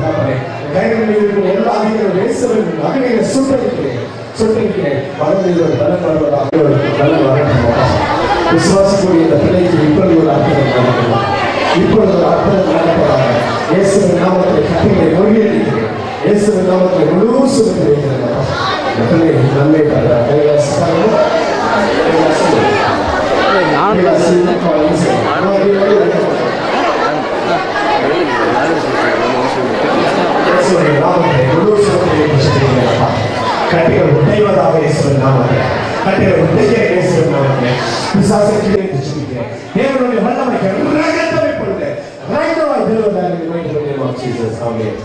தரப்பேன். கைகளில் இருக்கிற எல்லா அதிகாரிகளும் இயேசுவின் மகனை சுட்டரிக்கிறேன். மனதில் ஒரு பலன் வருவதாக. பலன் வரட்டும். விசுவாசக்கூடிய இந்த பிள்ளைக்கு இப்பொழுது ஒரு அற்புதம் நடக்கலாம். இப்பொழுது ஒரு அற்புதம் நடப்பதாக. இயேசுவின் நாமத்தை கட்டிகளை முறியடிக்கிறேன். இயேசுவின் நாமத்தை முழு சுகத்தை வைக்கிறேன். இந்த பிள்ளை நன்மை தருகிறார். கட்டிகள் உடைவதாக இயேசுவின் நாமத்தை. கட்டிகள் உடைக்க இயேசுவின் நாமத்தை. பிசாசை கீழே சுமிக்கிறேன். தேவனுடைய வல்லமை ரகத்தை வைப்பது. ரைட்டோவாய் தேவனாய் in the mighty name of Jesus. Amen.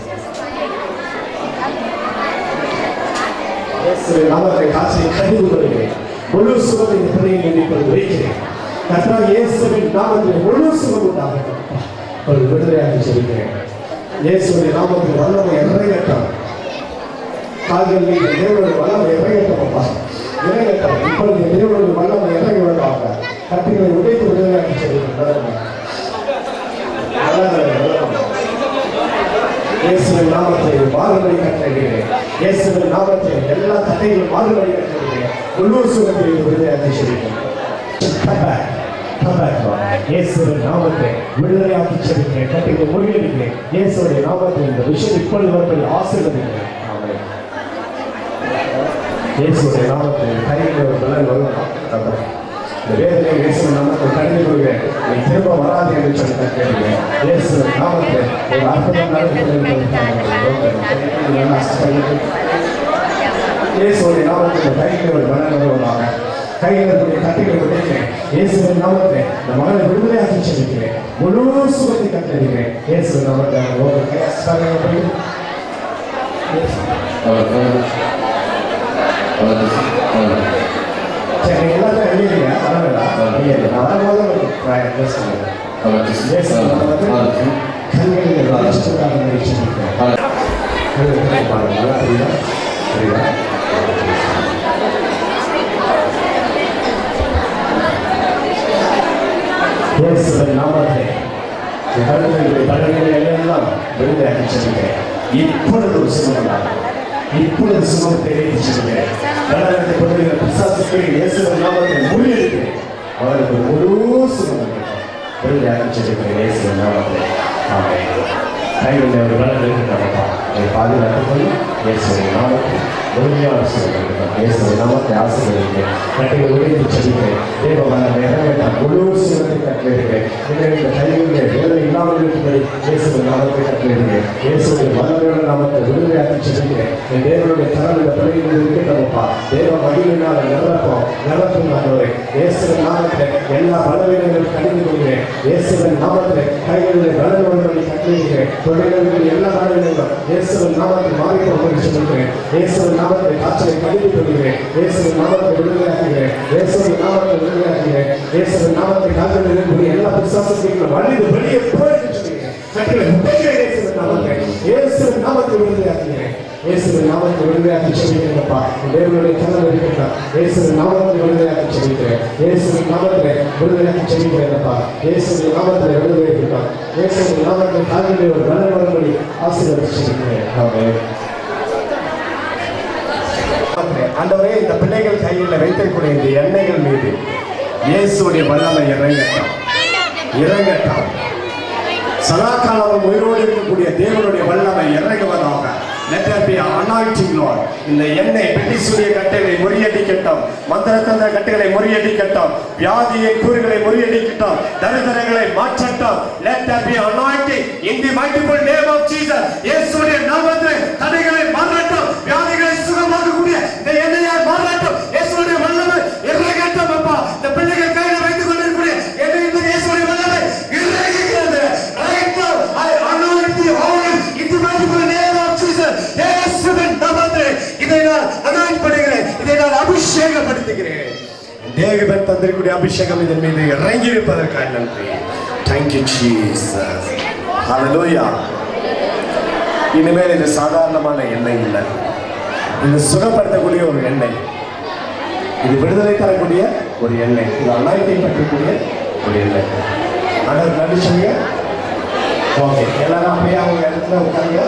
இயேசுவின் நாமத்தை காட்சி கடிந்து வருகிறேன். முழு சுகத்தை இந்த பிள்ளையை நினைப்பது வைக்கிறேன். கர்த்தர் இயேசுவின் நாமத்தில் முழு சுகம் உண்டாகட்டும். ஒரு விடுதலையாக்கி சொல்கிறேன். இயேசுவின் நாமத்தில் வல்லமை இறங்கட்டும். கால்களில் தேவனுடைய வல்லமை இறங்கட்டப்பா. இறங்கட்டும். இப்பொழுது தேவனுடைய வல்லமை இறங்கி வருவாங்க. கட்டிகளை உடைத்து விடுதலையாக்கி சொல்கிறேன். இயேசுவின் நாமத்தை மாறுபடி கட்டளையிடுகிறேன். இயேசுவின் நாமத்தை எல்லா கட்டைகளும் மாறுபடி கட்டளையிடுகிறேன். உள்ளூர் சுகத்தை விடுதலையாக்கி சொல்கிறேன். இயேசுவின் நாமத்தை விடுதலையாக்கி சொல்கிறேன். கட்டைகளை முறியடிக்கிறேன். இயேசுடைய நாமத்தை இந்த விஷயம் இப்பொழுது வரப்படி ஆசீர்வதிக்கிறேன். இயேசுடைய நாமத்தில் கையில் ஒரு பலன் வருவதாக. இந்த வேதனை இயேசுவின் நாமத்தில் கடிந்து கொள்கிறேன். நீ திரும்ப வராது என்று சொல்லி கேட்கிறேன். இயேசுவின் நாமத்தில் ஒரு அற்புதம் நடக்கிறது. இயேசுடைய நாமத்தில் கையில் ஒரு பலன் வருவதாக. கையில் இருக்கக்கூடிய கட்டிகளை உடைக்கிறேன். இயேசுவின் நாமத்தை இந்த மகனை விடுதலையாக்கி சொல்லிக்கிறேன். முழு சுகத்தை கட்டளிக்கிறேன். இயேசுவின் நாமத்தை சரி, எல்லாத்தையும் எழுதிங்க. பரவாயில்ல, நான் வரும்போது கண்களில் ராஜ்யத்துக்காக நினைச்சிருக்கேன். சரியா? இயேசுவின் நாமத்தை கடல்களை எல்லாம் விடுதலையாக்கி சொல்லுகிறேன். இப்பொழுது ஒரு சுகமாக இப்பொழுது சுகத்தை வைத்து சொல்லுகிறேன். கடலத்தை கொள்ளுகிற பிசாசுக்கு இயேசுவின் நாமத்தை முறியடிக்கிறேன். அவருக்கு முழு சுகம் விடுதலையாக்கி சொல்லுகிறேன். இயேசுவின் நாமத்தை கையில் ஒரு பலன் இருக்கிறப்பா. அதை பாதுகாத்துக் கொள்ளும். இயேசுவின் நாமத்தை முழுமையாக சொல்லுகிறேன். இயேசுவின் நாமத்தை ஆசீர்வதிக்கிறேன். கட்டிகள் உடைத்து சொல்லுகிறேன். தேவ வல்லமை இறங்கட்டும். முழு சுகத்தை கட்டளையிடுகிறேன். இந்த கைகளிலே வேலை இல்லாமல் இருக்கும்படி இயேசுவின் நாமத்தை கட்டளையிடுகிறேன். இயேசுவின் வல்லமையோட நாமத்தை விடுதலையாக்கி சொல்லுகிறேன். என் தேவனுடைய கரம் இந்த பிள்ளைகள் இருக்கிறப்பா. தேவ மகிழ்வினால் நிரப்பும் ஆண்டவரே. இயேசுவின் நாமத்தை எல்லா பலவீனங்களும் கடிந்து கொள்கிறேன். இயேசுவின் நாமத்தை கைகளிலே பலன் கட்டளையிடுகிறேன். தொழில்களுக்கு எல்லா காரியங்களும் இயேசுவின் நாமத்தில் மாறிப்போக சொல்கிறேன். இயேசுவின் நாமத்தில் காய்ச்சலை கழுவி கொள்கிறேன். இயேசுவின் நாமத்தை விடுதலையாக்குகிறேன். இயேசுவின் நாமத்தை விடுதலையாக்குகிறேன். இயேசுவின் நாமத்தை காய்ச்சல் இருக்கக்கூடிய எல்லா விசுவாசத்தையும் வழிந்து வெளியே போயிட்டு சொல்கிறேன். கட்டளை இயேசுவின் நாமத்தை இயேசுவின் நாமத்தை விடுதலையாக்குகிறேன். இயேசுவின் நாமத்தை விடுதலையாக்கி சொல்கிறேன்ப்பா. தேவனுடைய கனவு இருக்கிறார். இயேசுவின் நாமத்தை விடுதலையாக்கி சொல்கிறேன். இயேசுவின் நாமத்தை விடுதலையாக்கி சொல்கிறேன்ப்பா. இயேசுவின் நாமத்தை விடுதலை இருக்கிறார். இயேசுவின் நாமத்தை காலையிலே ஒரு நல்ல வரும்படி ஆசீர்வதிச்சு சொல்கிறேன். ஆண்டவரே, இந்த பிள்ளைகள் கையில் வைத்திருக்கூடிய இந்த எண்ணெய்கள் மீது இயேசுடைய வல்லமை இறங்கட்டும். சதாகாலம் உயிரோடு இருக்கக்கூடிய தேவனுடைய வல்லமை இறங்குவதாக. Let there be an anointing, Lord. இந்த எண்ணெய் பெட்டிசூரிய கட்டைகளை முறியடிக்கட்டும், மந்திரத்தந்திர கட்டைகளை முறியடிக்கட்டும், வியாதியின் கூறுகளை முறியடிக்கட்டும், தரித்திரங்களை மாற்றட்டும். Let there be anointing in the multiple name of Jesus. இயேசுவுடைய நாமத்தில் தடைகளை மாற்றட்டும், வியாதிகளை சுகமாக்கக்கூடிய இந்த எண்ணெயால் மாற்றட்டும். இயேசுவுடைய வல்லமை இறங்கட்டும் அப்பா. இந்த பிள்ளைகள் கையில் வைத்துக் கொண்டிருக்கக்கூடிய எண்ணெய் இயேசுவுடைய வல்லமை இறங்குகிறது. Right now I anoint the oil in the multiple name of Jesus. இயேசுவின் நாமத்தில் இதை நான் அனாயிண்ட் பண்ணுகிறேன். இதை நான் அபிஷேகப்படுத்துகிறேன். தேவன் தந்திருக்கூடிய அபிஷேகம் இதன் மீது இறங்கி இருப்பதற்காக நன்றி. Thank you Jesus. Hallelujah. இனிமேல் இது சாதாரணமான எண்ணெய் இல்லை. இது சுகப்படுத்தக்கூடிய ஒரு எண்ணெய். இது விடுதலை தரக்கூடிய ஒரு எண்ணெய். இது அனாயிண்டிங் பண்ணக்கூடிய ஒரு எண்ணெய். ஆனால் நன்றி சொல்லுங்க. ஓகே, எல்லாரும் அப்படியே அவங்க இடத்துல உட்காருங்க.